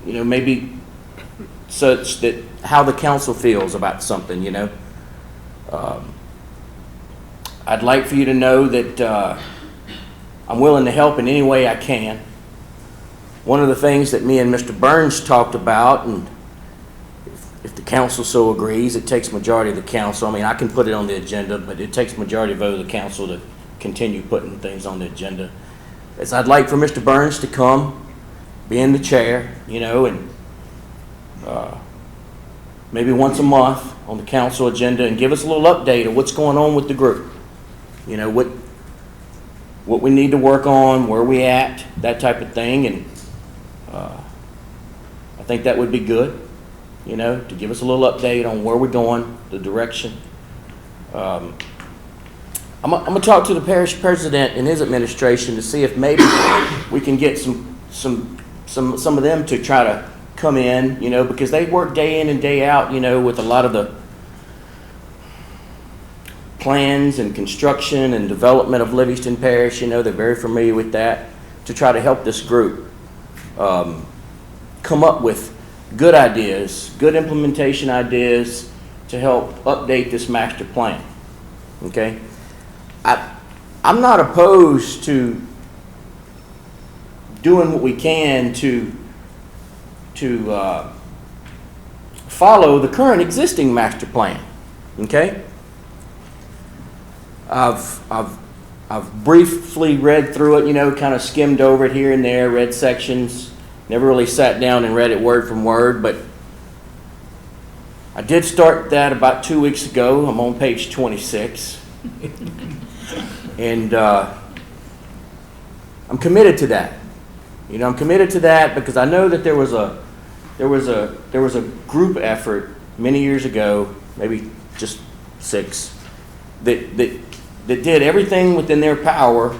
maybe such that how the council feels about something, I'd like for you to know that I'm willing to help in any way I can. One of the things that me and Mr. Burns talked about, and if the council so agrees, it takes majority of the council. I mean, I can put it on the agenda, but it takes majority vote of the council to continue putting things on the agenda. Is I'd like for Mr. Burns to come, be in the chair, and maybe once a month on the council agenda and give us a little update of what's going on with the group. What we need to work on, where we at, that type of thing, and I think that would be good, to give us a little update on where we're going, the direction. I'm going to talk to the parish president and his administration to see if maybe we can get some of them to try to come in, because they work day in and day out, with a lot of the plans and construction and development of Livingston Parish. They're very familiar with that. to try to help this group come up with good ideas, good implementation ideas to help update this master plan. Okay? I'm not opposed to doing what we can to follow the current existing master plan. Okay? I've briefly read through it, kind of skimmed over it here and there, read sections, never really sat down and read it word from word, but I did start that about 2 weeks ago. I'm on page 26. And I'm committed to that. I'm committed to that because I know that there was a group effort many years ago, maybe just 6, that did everything within their power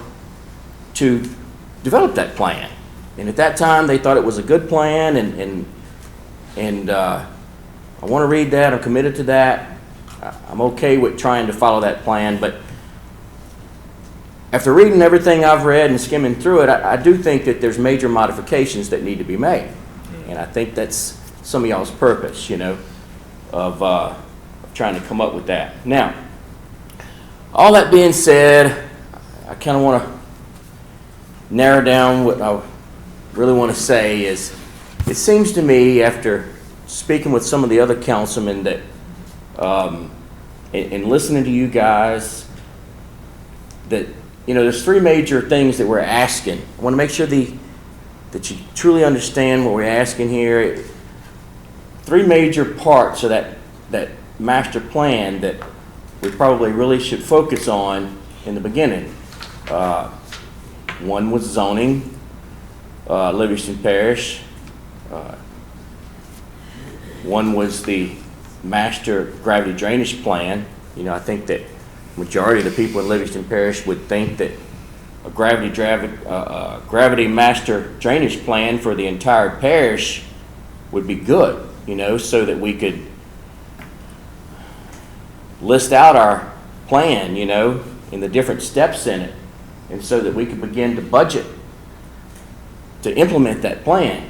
to develop that plan. And at that time, they thought it was a good plan, and I want to read that. I'm committed to that. I'm okay with trying to follow that plan, but after reading everything I've read and skimming through it, I do think that there's major modifications that need to be made. And I think that's some of y'all's purpose, of trying to come up with that. Now, all that being said, I kind of want to narrow down what I really want to say is, it seems to me after speaking with some of the other councilmen that, and listening to you guys, that, there's 3 major things that we're asking. I want to make sure that you truly understand what we're asking here. 3 major parts of that master plan that we probably really should focus on in the beginning. One was zoning, Livingston Parish. One was the master gravity drainage plan. I think that majority of the people in Livingston Parish would think that a gravity master drainage plan for the entire parish would be good, so that we could list out our plan, and the different steps in it, and so that we could begin to budget to implement that plan,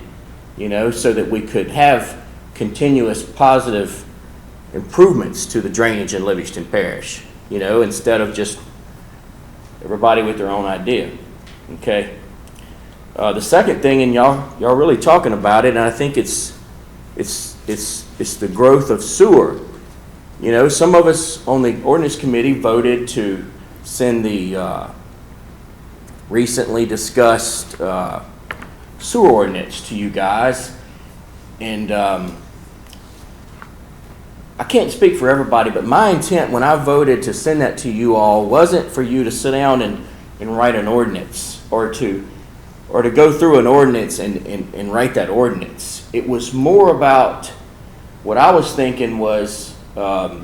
so that we could have continuous positive improvements to the drainage in Livingston Parish, instead of just everybody with their own idea. Okay. The second thing, and y'all really talking about it, and I think it's the growth of sewer. Some of us on the ordinance committee voted to send the recently discussed sewer ordinance to you guys, and I can't speak for everybody, but my intent when I voted to send that to you all wasn't for you to sit down and write an ordinance, or to go through an ordinance and write that ordinance. It was more about what I was thinking was, part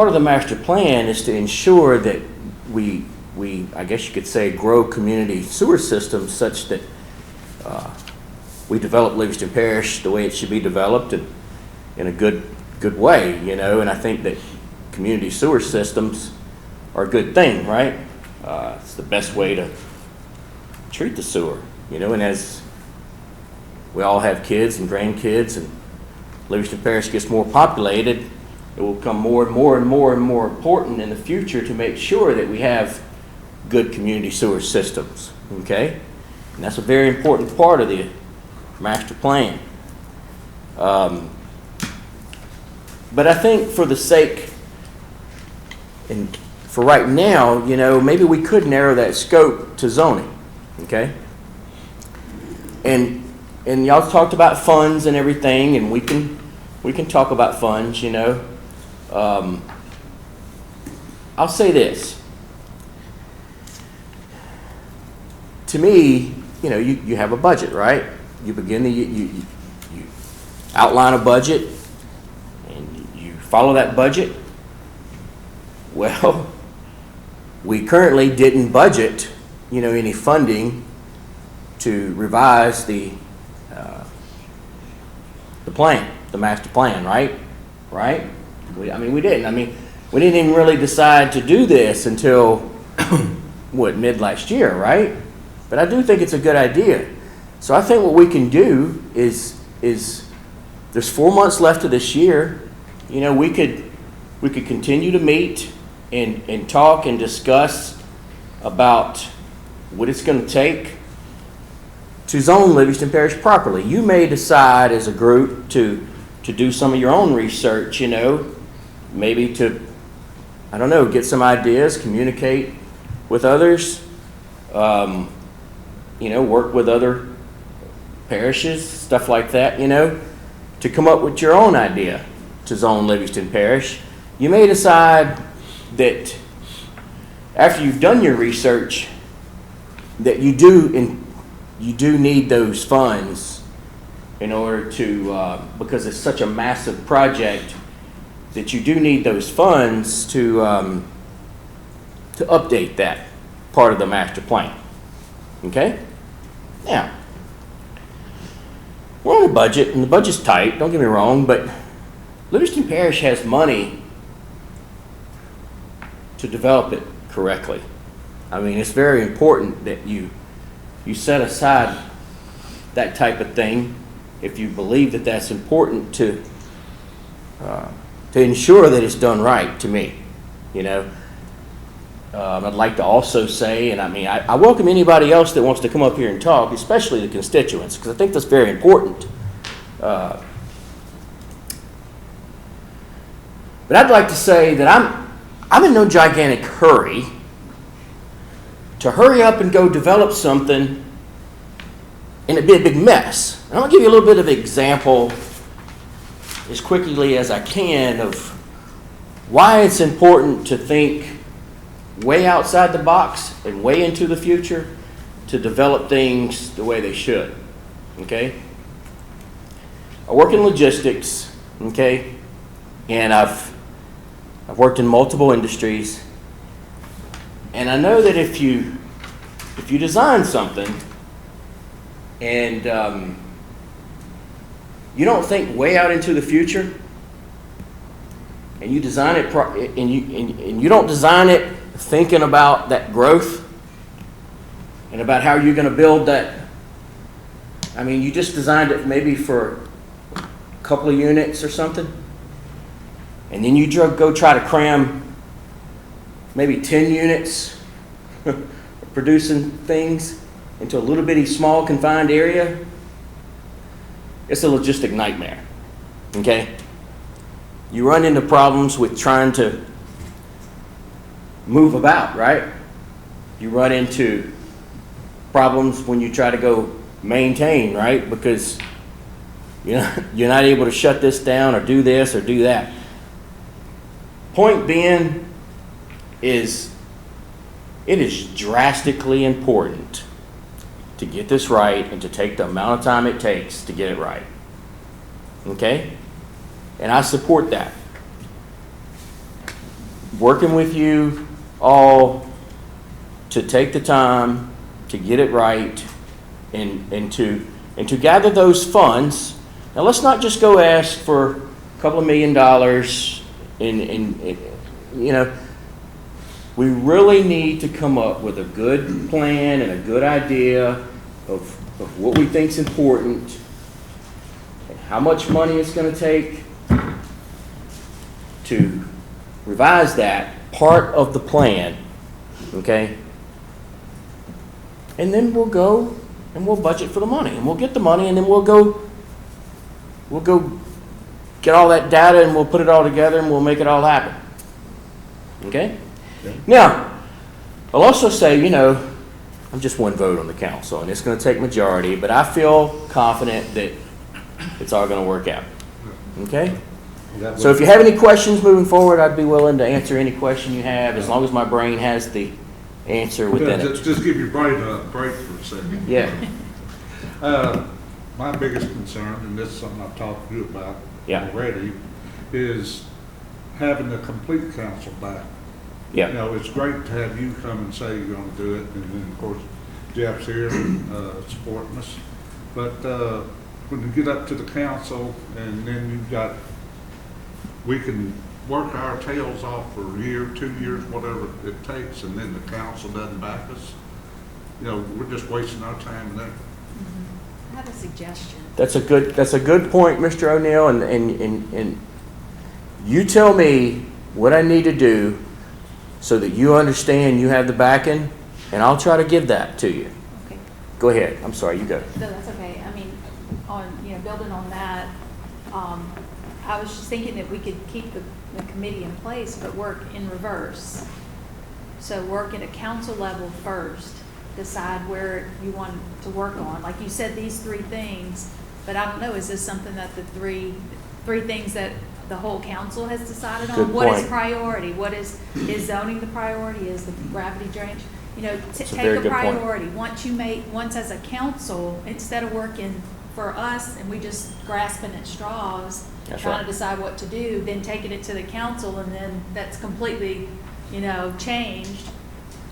of the master plan is to ensure that we I guess you could say, grow community sewer systems such that we develop Livingston Parish the way it should be developed, and in a good way, and I think that community sewer systems are a good thing, right? It's the best way to treat the sewer, and as we all have kids and grandkids, and Livingston Parish gets more populated, it will become more and more and more and more important in the future to make sure that we have good community sewer systems, okay? And that's a very important part of the master plan. But I think for the sake, and for right now, maybe we could narrow that scope to zoning, okay? And y'all talked about funds and everything, and we can talk about funds, I'll say this. To me, you have a budget, right? You begin you outline a budget, and you follow that budget. Well, we currently didn't budget, any funding to revise the plan, the master plan, right? We didn't. We didn't even really decide to do this until mid last year, right? But I do think it's a good idea. So I think what we can do is there's 4 months left of this year. You know, we could continue to meet and talk and discuss about what it's going to take to zone Livingston Parish properly. You may decide as a group to do some of your own research, you know, maybe to, I don't know, get some ideas, communicate with others, you know, work with other parishes, stuff like that, you know, to come up with your own idea to zone Livingston Parish. You may decide that after you've done your research that you do need those funds in order to, because it's such a massive project, that you do need those funds to update that part of the master plan. Okay? Now, we're on a budget, and the budget's tight, don't get me wrong, but Livingston Parish has money to develop it correctly. I mean, it's very important that you set aside that type of thing if you believe that that's important to ensure that it's done right, to me, you know. I'd like to also say, and I mean, I welcome anybody else that wants to come up here and talk, especially the constituents, because I think that's very important. But I'd like to say that I'm in no gigantic hurry to hurry up and go develop something and it'd be a big mess. And I'll give you a little bit of an example as quickly as I can of why it's important to think way outside the box and way into the future to develop things the way they should. Okay? I work in logistics, okay? And I've worked in multiple industries. And I know that if you design something and you don't think way out into the future, and you design it and you don't design it thinking about that growth and about how you're going to build that. I mean, you just designed it maybe for a couple of units or something, and then you go try to cram maybe 10 units producing things into a little bitty small confined area. It's a logistic nightmare, okay? You run into problems with trying to move about, right? You run into problems when you try to go maintain, right? Because you're not able to shut this down or do this or do that. Point being is it is drastically important to get this right and to take the amount of time it takes to get it right. Okay? And I support that. Working with you all to take the time to get it right and to gather those funds. Now let's not just go ask for a couple of $1 million you know, we really need to come up with a good plan and a good idea of what we think is important and how much money it's going to take to revise that part of the plan, okay? And then we'll go and we'll budget for the money and we'll get the money and then we'll go get all that data and we'll put it all together and we'll make it all happen. Okay? Now, I'll also say, you know, I'm just one vote on the council, and it's going to take majority, but I feel confident that it's all going to work out. Okay? So if you have any questions moving forward, I'd be willing to answer any question you have, as long as my brain has the answer within it. Just give your brain a break for a second. Yeah. My biggest concern, and this is something I've talked to you about already, is having the complete council back. Yeah. You know, it's great to have you come and say you're going to do it, and then of course Jeff's here supporting us. But when you get up to the council, and then you've got, we can work our tails off for a year, 2 years, whatever it takes, and then the council doesn't back us, you know, we're just wasting our time and effort. I have a suggestion. That's a good point, Mr. O'Neill, and you tell me what I need to do so that you understand you have the backing, and I'll try to give that to you. Okay. Go ahead. I'm sorry, you go. No, that's okay. I mean, building on that, I was just thinking that we could keep the committee in place, but work in reverse. So work at a council level first, decide where you want to work on. Like you said, these 3 things, but I don't know, is this something that the three things that the whole council has decided on? Good What is point. priority? What is zoning the priority? Is the gravity drainage? You know, That's a take very a good point. priority. Once as a council, instead of working for us and we just grasping at straws, That's trying right. to decide what to do, then taking it to the council and then that's completely, changed.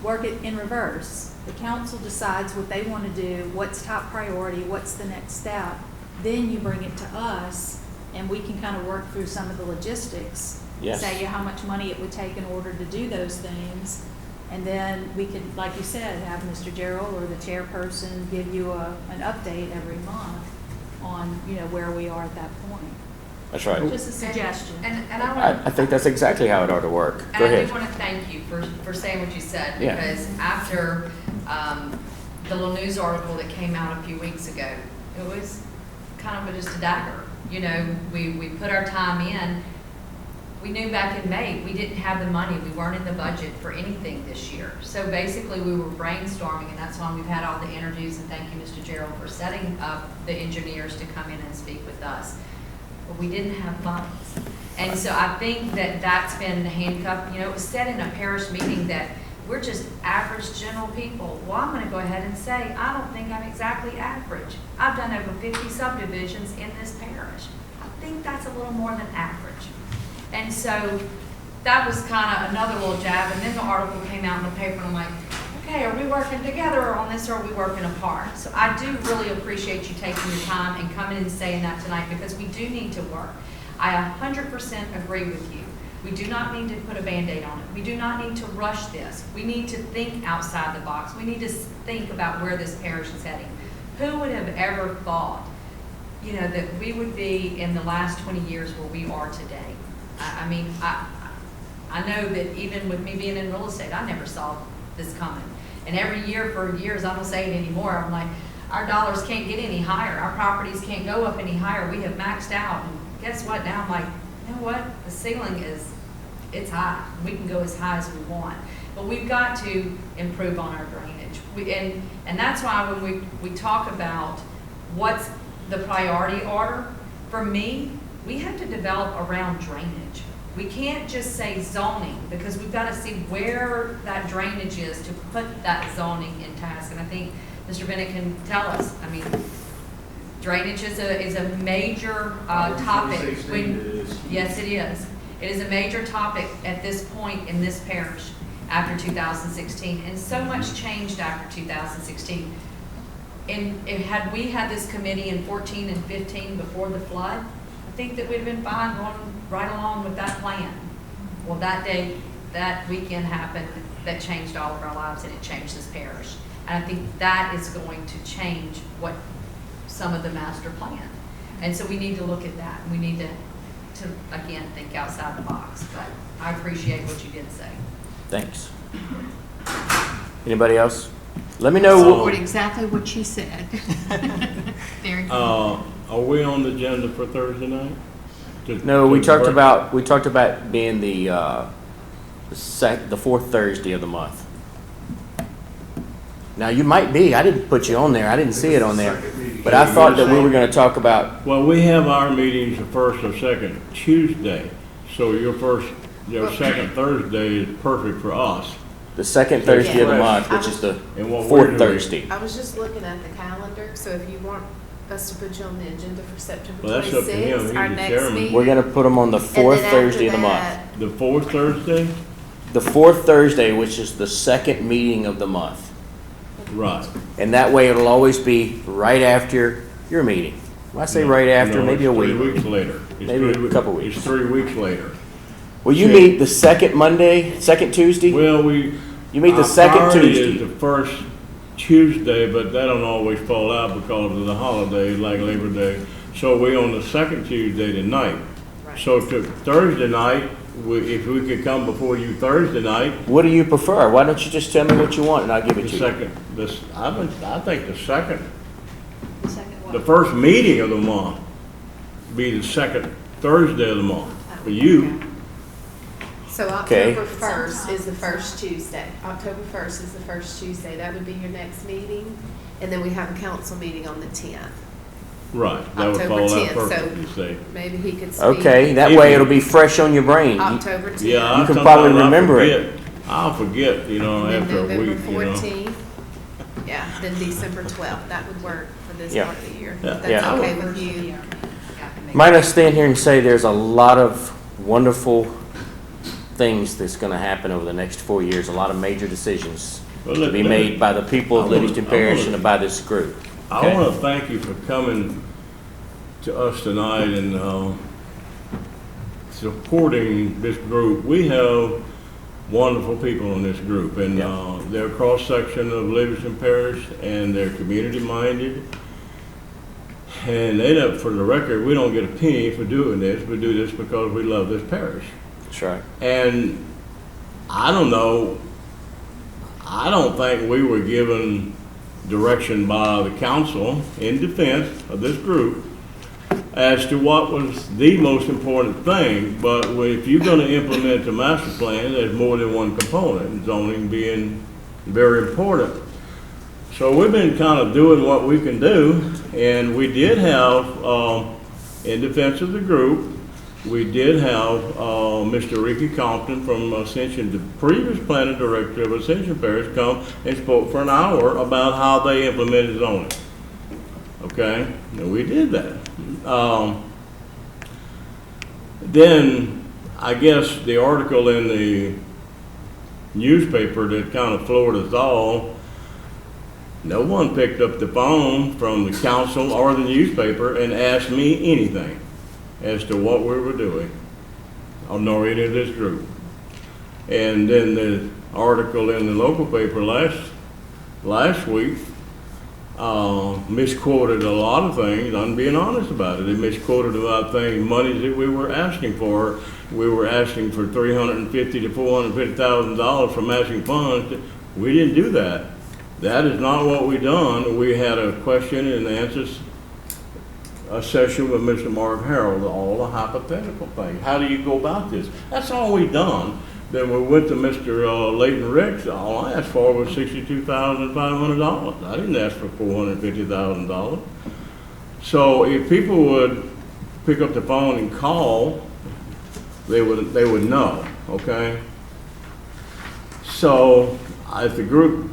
Work it in reverse. The council decides what they want to do, what's top priority, what's the next step. Then you bring it to us and we can kind of work through some of the logistics. Yes. Say how much money it would take in order to do those things. And then we could, like you said, have Mr. Gerald or the chairperson give you an update every month on, where we are at that point. That's right. Just a suggestion. And I want I think that's exactly how it ought to work. Go And I ahead. do want to thank you for saying what you said, Yeah. because after the little news article that came out a few weeks ago, it was kind of just a dagger. We put our time in. We knew back in May, we didn't have the money. We weren't in the budget for anything this year. So basically, we were brainstorming, and that's why we've had all the interviews, and thank you, Mr. Gerald, for setting up the engineers to come in and speak with us. But we didn't have funds. And so I think that that's been the handcuff. It was said in a parish meeting that we're just average general people. Well, I'm going to go ahead and say, I don't think I'm exactly average. I've done over 50 subdivisions in this parish. I think that's a little more than average. And so that was kind of another little jab. And then the article came out in the paper, and I'm like, okay, are we working together on this, or are we working apart? So I do really appreciate you taking your time and coming and saying that tonight, because we do need to work. I 100% agree with you. We do not need to put a Band-Aid on it. We do not need to rush this. We need to think outside the box. We need to think about where this parish is heading. Who would have ever thought, that we would be in the last 20 years where we are today? I know that even with me being in real estate, I never saw this coming. And every year for years, I don't say it anymore, I'm like, our dollars can't get any higher. Our properties can't go up any higher. We have maxed out. And guess what? Now I'm like, you know what? The ceiling it's high. We can go as high as we want. But we've got to improve on our drainage. And that's why when we talk about what's the priority order, for me, we have to develop around drainage. We can't just say zoning, because we've got to see where that drainage is to put that zoning in task. And I think Mr. Bennett can tell us. Drainage is a major topic. Yes, it is. It is a major topic at this point in this parish after 2016, and so much changed after 2016. And had we had this committee in 14 and 15 before the flood, I think that we'd have been fine going right along with that plan. Well, that day, that weekend happened that changed all of our lives, and it changed this parish. And I think that is going to change what some of the master plan. And so we need to look at that. We need to again, think outside the box. But I appreciate what you did say. Thanks. Anybody else? Let me know. Support exactly what she said. Very good. Are we on the agenda for Thursday night? No, we talked about being the fourth Thursday of the month. Now you might be. I didn't put you on there. I didn't see it on there, but I thought that we were going to talk about. Well, we have our meetings the first or second Tuesday, so your second Thursday is perfect for us. The second Thursday of the month, which is the And what we're fourth doing. Thursday. I was just looking at the calendar, so if you want us to put you on the agenda for September Well, that's up to him. 26th, He's our the next chairman. meeting. We're going to put them on the and fourth then after Thursday of the month. that- The fourth Thursday? The fourth Thursday, which is the second meeting of the month. Right. And that way it'll always be right after your meeting. When I say right after, No, maybe a it's week. 3 weeks later. It's Maybe a 3 couple weeks. It's 3 weeks later. Well, you check. meet the second Monday, second Tuesday? Well, You meet the our second priority Tuesday. is the first Tuesday, but that don't always fall out because of the holidays like Labor Day. So we on the second Tuesday tonight. Right. So to Thursday night, if we could come before you Thursday night, What do you prefer? Why don't you just tell me what you want and I'll give it the to you? second, I think the second, The second one. the first meeting of the month be the second Thursday of the month for you. So Okay. October 1st is the first Tuesday. October 1st is the first Tuesday. That would be your next meeting. And then we have a council meeting on the 10th. Right, that would October fall out 10th, so- perfect, you say. Maybe he could speak. Okay, that If way you- it'll be fresh on your brain. You- October 10th. Yeah, You can sometimes probably I remember it. forget. I'll forget, you know, And then after a November week, you know. 14th. Yeah, then December 12th. That would work for this Yeah. part of the year. Yeah. That's Yeah. okay with you. Might I stand here and say there's a lot of wonderful things that's gonna happen over the next 4 years, a lot of major decisions Well, to let- be let- made by the people of I wanna- Livingston I Parish wanna- and by this group. I Okay. want to thank you for coming to us tonight and supporting this group. We have wonderful people in this group, and they're a cross-section of Livingston Parish, and they're community-minded. And they don't, for the record, we don't get a penny for doing this. We do this because we love this parish. That's right. And I don't know, I don't think we were given direction by the council in defense of this group as to what was the most important thing. But if you're gonna implement the master plan, there's more than one component, zoning being very important. So we've been kind of doing what we can do, and we did have, in defense of the group, we did have Mr. Ricky Compton from Ascension, the previous planning director of Ascension Parish, come and spoke for an hour about how they implemented zoning. Okay, and we did that. Then, I guess the article in the newspaper that kind of floored us all, no one picked up the phone from the council or the newspaper and asked me anything as to what we were doing, or nor any of this group. And then the article in the local paper last week misquoted a lot of things. I'm being honest about it. It misquoted about things, money that we were asking for. We were asking for $350,000 to $450,000 for matching funds. We didn't do that. That is not what we done. We had a question and answers a session with Mr. Mark Harold, all the hypothetical things. How do you go about this? That's all we done. Then we went to Mr. Leighton Ricks. All I asked for was $62,500. I didn't ask for $450,000. So if people would pick up the phone and call, they would know, okay? So if the group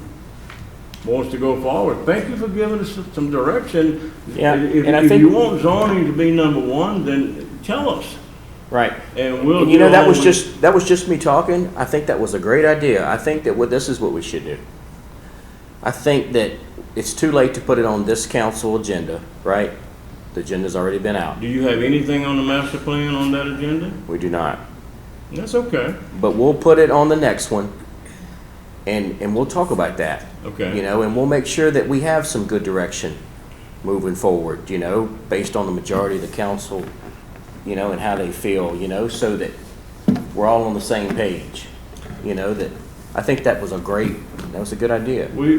wants to go forward, thank you for giving us some direction. Yeah, If, and I if think- you want zoning to be number one, then tell us, Right. and we'll. And you know, get that on was with- just me talking. I think that was a great idea. I think that this is what we should do. I think that it's too late to put it on this council agenda, right? The agenda's already been out. Do you have anything on the master plan on that agenda? We do not. That's okay. But we'll put it on the next one, and we'll talk about that. Okay. You know, and we'll make sure that we have some good direction moving forward, you know, based on the majority of the council, you know, and how they feel, you know, so that we're all on the same page. You know, that, I think that was a good idea. We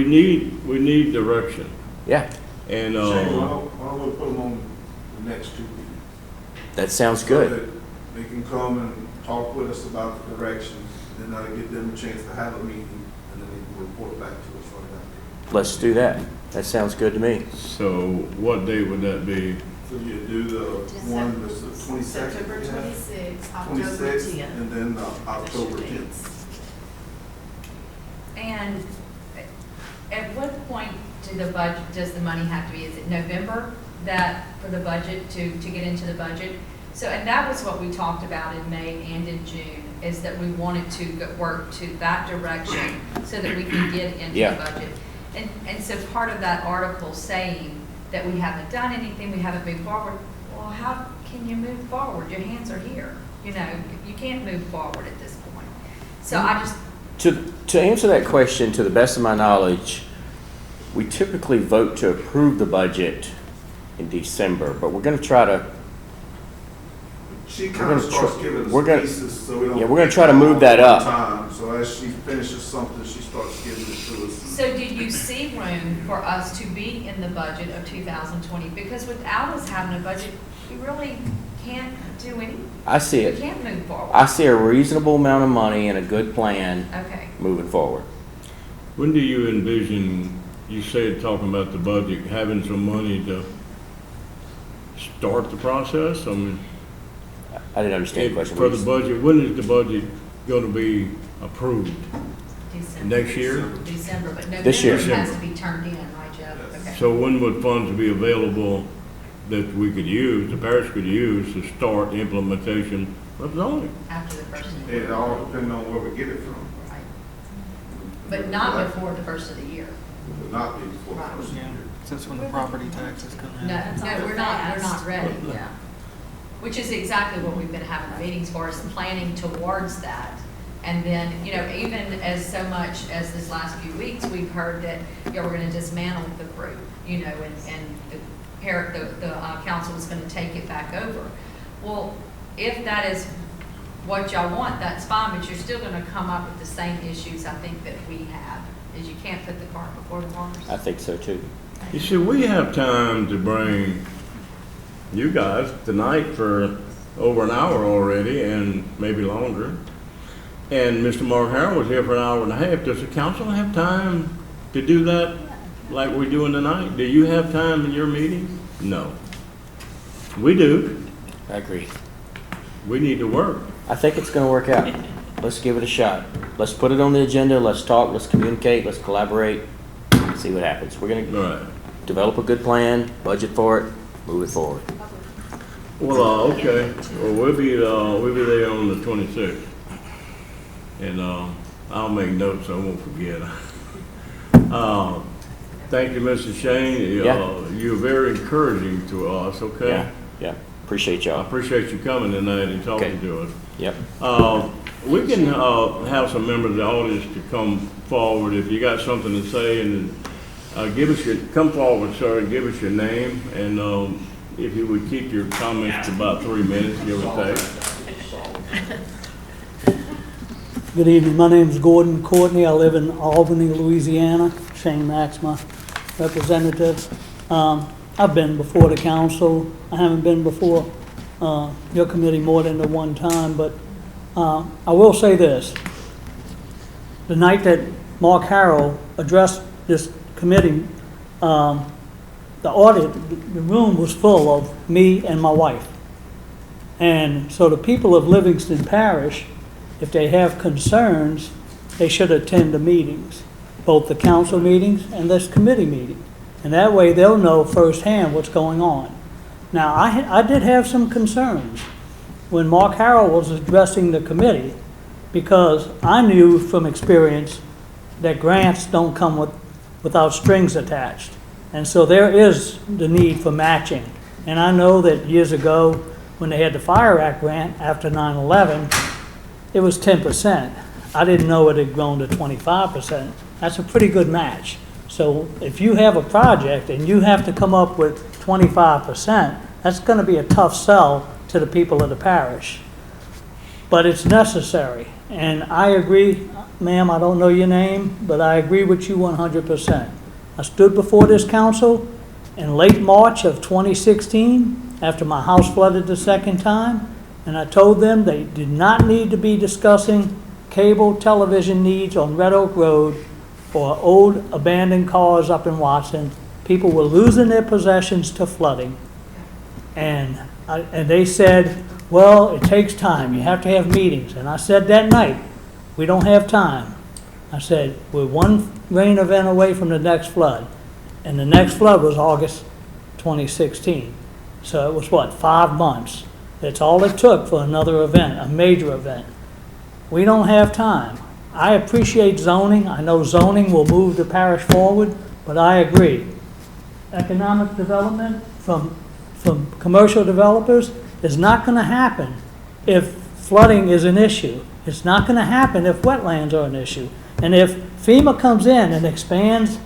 need direction, Yeah, and, Shane, why don't we put them on the next 2 meetings? that sounds So good. that they can come and talk with us about the directions, and then that'll give them a chance to have a meeting, and then they can report back to us right after. Let's do that. That sounds good to me. so what day would that be? So you do the one that's the 22nd? September 26th, October 26th, 10th. and then That's October your 10th. dates. And at what point does the money have to be? Is it November for the budget, to get into the budget? So, and that was what we talked about in May and in June, is that we wanted to work to that direction so that we can get into Yeah. the budget. And so part of that article saying that we haven't done anything, we haven't moved forward, well, how can you move forward? Your hands are here. You know, you can't move forward at this point. So I just, To answer that question, to the best of my knowledge, we typically vote to approve the budget in December, but we're gonna try to, She kind of starts giving we're us gonna- pieces, so we don't. yeah, we're gonna try to move that up. Time. So as she finishes something, she starts giving it to us. so do you see room for us to be in the budget of 2020? Because without us having a budget, we really can't do anything. I see We it. can't move forward. I see a reasonable amount of money and a good plan Okay. moving forward. When do you envision, you said, talking about the budget, having some money to start the process? I mean, I didn't understand the question. for the budget, when is the budget going to be approved? December. Next year? December, but This year. November has to be turned in, right, Jeff? Okay. So when would funds be available that we could use, the parish could use to start implementation of zoning? After the first of the year. It all depends on where we get it from. Right. But not before the first of the year. It would not be before the first of the Yeah, year. that's when the property taxes come No, in. no, we're not ready, yeah. Which is exactly what we've been having meetings for, is planning towards that. And then, you know, even as so much as this last few weeks, we've heard that, yeah, we're gonna dismantle the group, you know, and the council was gonna take it back over. Well, if that is what y'all want, that's fine, but you're still gonna come up with the same issues I think that we have, is you can't put the cart before the horse. I think so too. You see, we have time to bring you guys tonight for over an hour already and maybe longer. And Mr. Mark Harrell was here for an hour and a half. Does the council have time to do that like we're doing tonight? Do you have time in your meetings? No. We do. I agree. We need to work. I think it's gonna work out. Let's give it a shot. Let's put it on the agenda, let's talk, let's communicate, let's collaborate, see what happens. We're All gonna right. develop a good plan, budget for it, move it forward. Well, okay. Well, we'll be there on the 26th. And, I'll make notes, so I won't forget. Thank you, Mr. Shane. Yeah. You're very encouraging to us, okay? Yeah, yeah. Appreciate I y'all. appreciate you coming tonight and talking Okay. to us. Yep. We can, have some members of the audience to come forward if you got something to say, and, come forward, sir, and give us your name, and, if you would keep your comments to about 3 minutes, give or take. Good evening, my name is Gordon Courtney, I live in Albany, Louisiana, Shane Mack's my representative. I've been before the council, I haven't been before your committee more than the one time, but I will say this. The night that Mark Harrell addressed this committee, the room was full of me and my wife. And so the people of Livingston Parish, if they have concerns, they should attend the meetings, both the council meetings and this committee meeting. And that way they'll know firsthand what's going on. Now, I did have some concerns when Mark Harrell was addressing the committee, because I knew from experience that grants don't come without strings attached. And so there is the need for matching. And I know that years ago, when they had the Fire Act grant after 9/11, it was 10%. I didn't know it had grown to 25%. That's a pretty good match. So if you have a project and you have to come up with 25%, that's going to be a tough sell to the people of the parish. But it's necessary. And I agree, ma'am, I don't know your name, but I agree with you 100%. I stood before this council in late March of 2016, after my house flooded the second time, and I told them they did not need to be discussing cable television needs on Red Oak Road or old abandoned cars up in Watson. People were losing their possessions to flooding. And they said, well, it takes time. You have to have meetings. And I said that night, we don't have time. I said, we're one rain event away from the next flood. And the next flood was August 2016. So it was, 5 months? That's all it took for another event, a major event. We don't have time. I appreciate zoning. I know zoning will move the parish forward, but I agree. Economic development from commercial developers is not going to happen if flooding is an issue. It's not gonna happen if wetlands are an issue. And if FEMA comes in and expands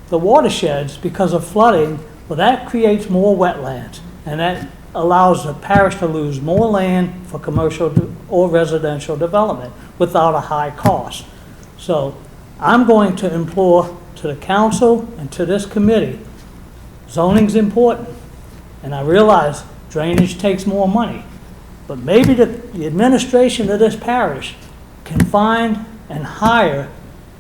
the watersheds because of flooding, well, that creates more wetlands. And that allows the parish to lose more land for commercial or residential development without a high cost. So I'm going to implore to the council and to this committee, zoning's important. And I realize drainage takes more money. But maybe the administration of this parish can find and hire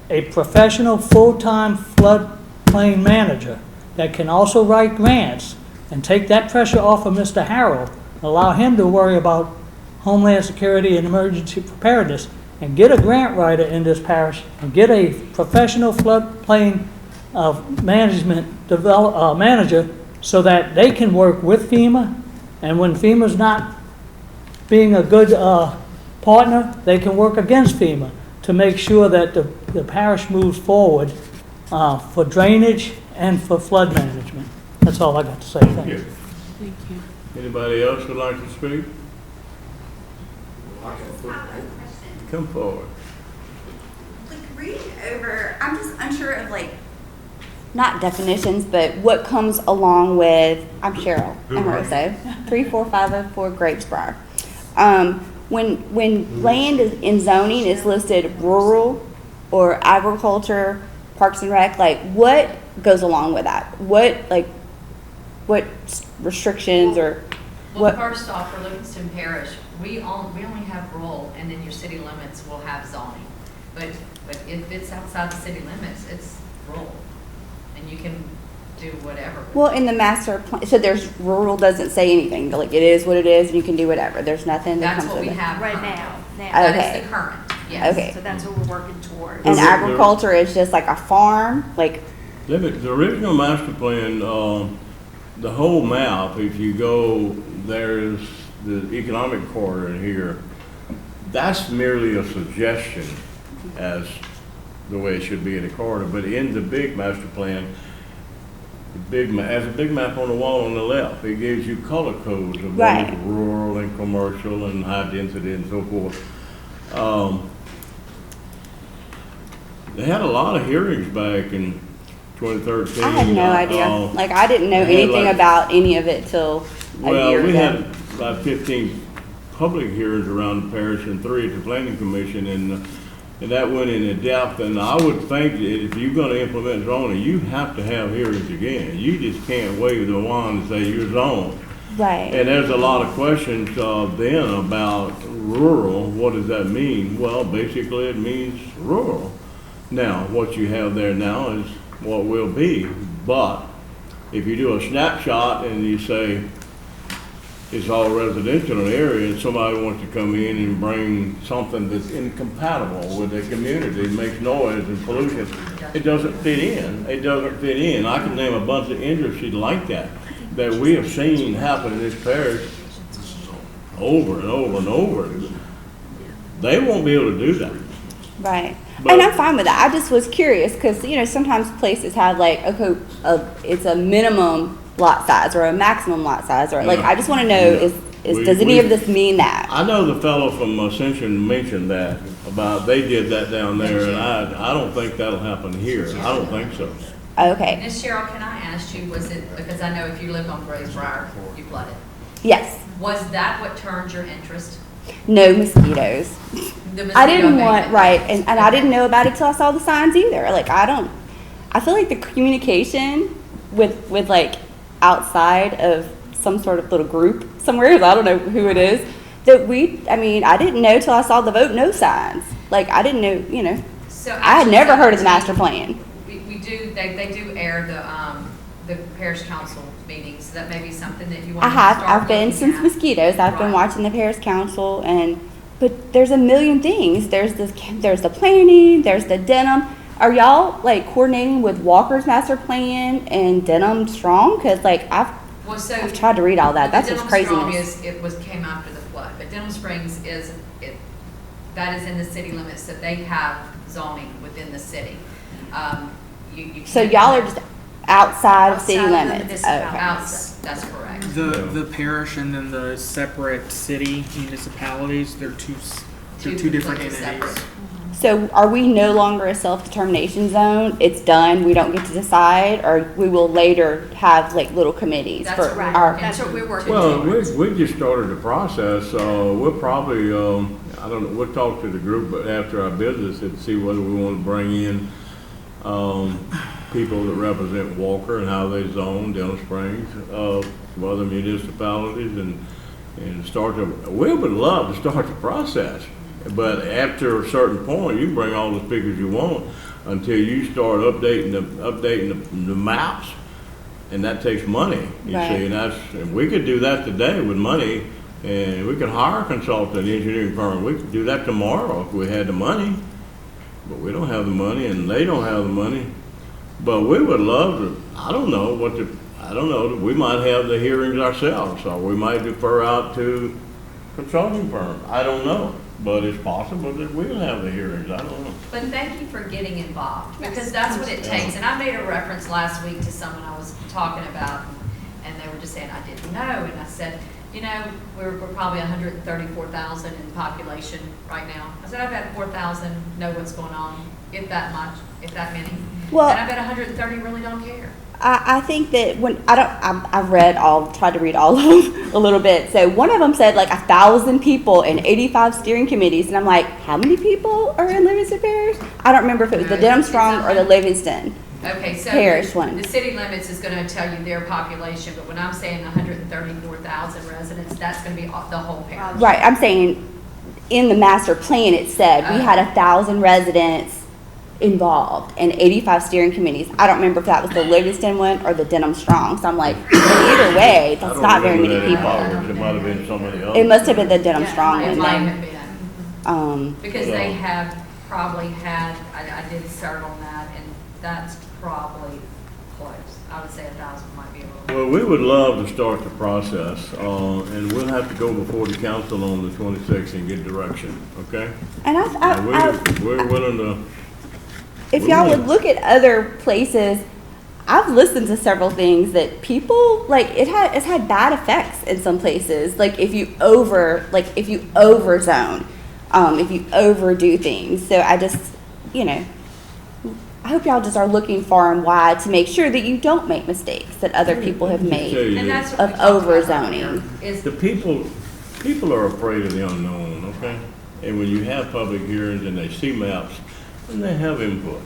a professional full-time floodplain manager that can also write grants and take that pressure off of Mr. Harrell, allow him to worry about homeland security and emergency preparedness, and get a grant writer in this parish and get a professional floodplain manager so that they can work with FEMA, and when FEMA's not being a good partner, they can work against FEMA to make sure that the parish moves forward for drainage and for flood management. That's all I got to say. Thank Thanks. you. Thank you. Anybody else would like to speak? Come forward. Like reading over, I'm just unsure of like, not definitions, but what comes along with, I'm Cheryl, Amoroso, 34504 Grapesbriar. When land is in zoning is listed rural or agriculture, parks and rec, like what goes along with that? What restrictions or Well, what? first off, for Livingston Parish, we only have rural, and then your city limits will have zoning. But if it's outside the city limits, it's rural, and you can do whatever. Well, in the master plan, so there's rural doesn't say anything, like it is what it is, and you can do whatever. There's nothing that That's comes what with we it. have Right currently. now. That Okay. is the current, yes. Okay. So that's what we're working towards. And The- agriculture is just like a farm, like, The original master plan, the whole map, if you go, there's the economic corridor in here. That's merely a suggestion as the way it should be in the corridor, but in the big master plan, has a big map on the wall on the left. It gives you color codes of what Right. is rural and commercial and high density and so forth. They had a lot of hearings back in 2013. I had no idea. Like, I didn't know they had, anything like- about any of it till a Well, year we ago. had about 15 public hearings around the parish and 3 at the planning commission, and that went into depth. And I would think that if you're gonna implement zoning, you have to have hearings again. You just can't wave the wand and say you're zoned. Right. And there's a lot of questions then about rural. What does that mean? Well, basically it means rural. Now, what you have there now is what will be, but if you do a snapshot and you say it's all residential in the area and somebody wants to come in and bring something that's incompatible with the community, makes noise and pollution, it doesn't fit in. It doesn't fit in. I can name a bunch of industries like that we have seen happen in this parish over and over and over. They won't be able to do that. Right. But- And I'm fine with that. I just was curious because, sometimes places have like, it's a minimum lot size or a maximum lot size, or like, Yeah. I just want to know We- does any we- of this mean that? I know the fellow from Ascension mentioned that, they did that down there, and I don't think that'll happen here. I don't think so. Okay. Miss Cheryl, can I ask you, was it, because I know if you live on Grapesbriar, you flooded. Yes. Was that what turned your interest? No mosquitoes. The I didn't mosquito want, thing? right, and I didn't know about it till I saw the signs either. Like, I feel like the communication with like outside of some sort of little group somewhere, I don't know who it is, I didn't know till I saw the vote no signs. Like, I didn't know, So I had actually, never heard of the 17, master plan. We do, they do air the parish council meetings, so that may be something that you want to start I've been looking since at. mosquitoes. I've been Right. watching the parish council but there's a million things. There's the planning, there's the denim. Are y'all like coordinating with Walker's master plan and Denham Strong? Cause like I've tried to read all that. That's just craziness. Came after the flood, but Denham Springs that is in the city limits, so they have zoning within the city. You So can't- y'all are just outside of city Outside of the limits. municipality. Okay. That's correct. Correct. The parish and then the separate city municipalities, they're two different completely entities. separate. So are we no longer a self-determination zone? It's done, we don't get to decide, or we will later have like little committees That's for right. our, That's what we're working Well, towards. we just started the process, we'll probably, I don't know, we'll talk to the group but after our business and see whether we want to bring in, people that represent Walker and how they zone, Denham Springs, some other municipalities and start to, we would love to start the process. But after a certain point, you can bring all the speakers you want until you start updating the maps. And that takes money, you Right. see, and we could do that today with money, and we could hire a consultant, engineering firm, we could do that tomorrow if we had the money. But we don't have the money, and they don't have the money. But we would love to, I don't know, we might have the hearings ourselves, or we might defer out to consulting firm, I don't know. But it's possible that we'll have the hearings, I don't know. But thank you for getting involved, because that's what it takes. And I made a reference last week to someone I was talking about, and they were just saying, I didn't know. And I said, you know, we're probably 134,000 in population right now. I said, I bet 4,000 know what's going on, if that much, if that many. Well- And I bet 130 really don't care. I think that when I've tried to read all of them a little bit. So one of them said like 1,000 people and 85 steering committees, and I'm like, how many people are in Livingston Parish? I don't remember if it was the No, Denham it's Strong or the not. Livingston. Okay, so Parish one. the city limits is gonna tell you their population, but when I'm saying 134,000 residents, that's gonna be the whole parish. Right, I'm saying in the master plan it said we had 1,000 residents involved and 85 steering committees. I don't remember if that was the Livingston one or the Denham Strong. So I'm like, either way, I that's don't not very remember many that in people. Powers. It might have been somebody else. It must have been the Denham Yeah, Strong It one might then. have been. Because Yeah. they have probably had, I did start on that, and that's probably close. I would say 1,000 might be a little. Well, we would love to start the process, and we'll have to go before the council on the 26th and get direction, okay? And And we're willing to, if y'all would look at other places, I've listened to several things that people like it's had bad effects in some places. Like if you over zone, if you overdo things. So I just, I hope y'all just are looking far and wide to make sure that you don't make mistakes that other people have Let me just tell made. you And this. that's what we Of talked about overzoning. earlier, is The people are afraid of the unknown, okay? And when you have public hearings and they see maps, and they have input,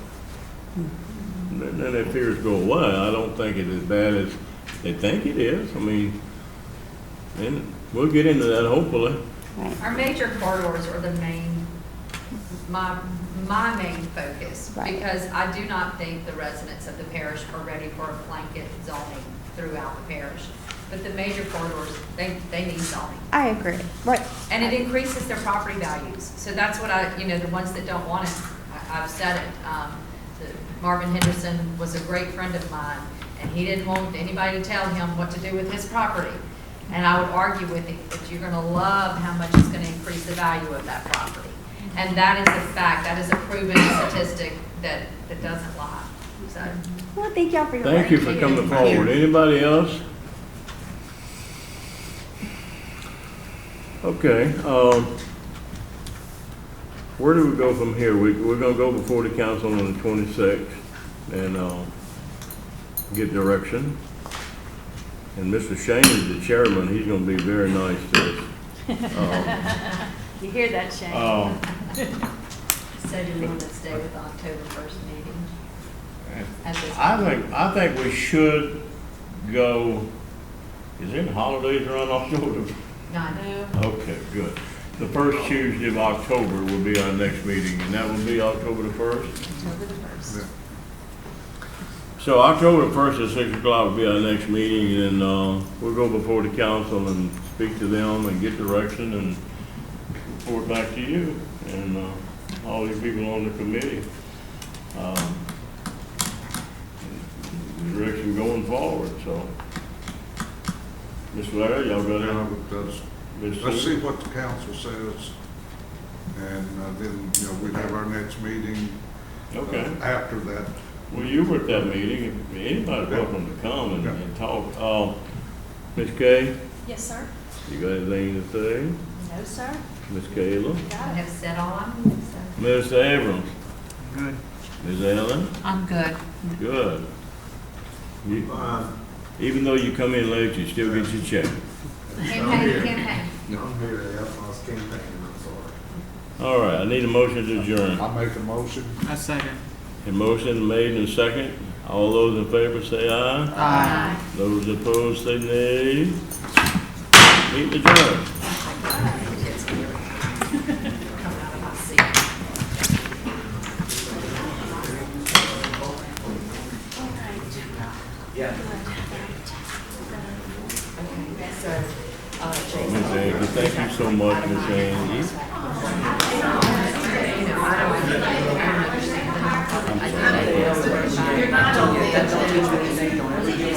then their fears go away. I don't think it's as bad as they think it is. I mean, and we'll get into that hopefully. our major corridors are the main, my main focus. Right. Because I do not think the residents of the parish are ready for a blanket zoning throughout the parish. But the major corridors, they need zoning. I agree. Right. And it increases their property values. So that's what the ones that don't want it, I've said it. Marvin Henderson was a great friend of mine, and he didn't want anybody to tell him what to do with his property. And I would argue with him that you're gonna love how much it's gonna increase the value of that property. And that is a fact, that is a proven statistic that doesn't lie, so. Well, thank y'all for your Thank you for coming forward. Anybody else? Okay, where do we go from here? We're gonna go before the council on the 26th and, get direction. And Mr. Shane is the chairman, he's gonna be very nice to us. You hear that, Shane? So do we want to stay with the October 1st meeting? At this I think we should go, is there any holidays around October? No. Okay, good. The first Tuesday of October will be our next meeting, and that will be October the 1st? October the 1st. So October the 1st at 6 o'clock will be our next meeting, and we'll go before the council and speak to them and get direction and report back to you and all you people on the committee. Direction going forward, so. Ms. Larry, y'all got it? Let's see what the council says, and then, we'd have our next meeting Okay. after that. Well, you were at that meeting. Anybody's welcome to come and talk. Ms. Kay, Yes, sir. you got anything to say? No, sir. Ms. Kayla? I have said all I need to say. Mr. Abrams? Good. Ms. Allen? I'm good. Good. Even though you come in late, you still get your check. Campaign. I'm here, that's why I was campaigning, I'm sorry. All right, I need a motion to adjourn. I make a motion. A second. A motion made and second. All those in favor say aye. Aye. Those opposed say nay. Meeting adjourned. Coming out of my seat. Okay, so, Jason. Ms. Angie, thank you so much, Ms. Angie. You know, I don't understand. I'm sorry. You're not on the agenda.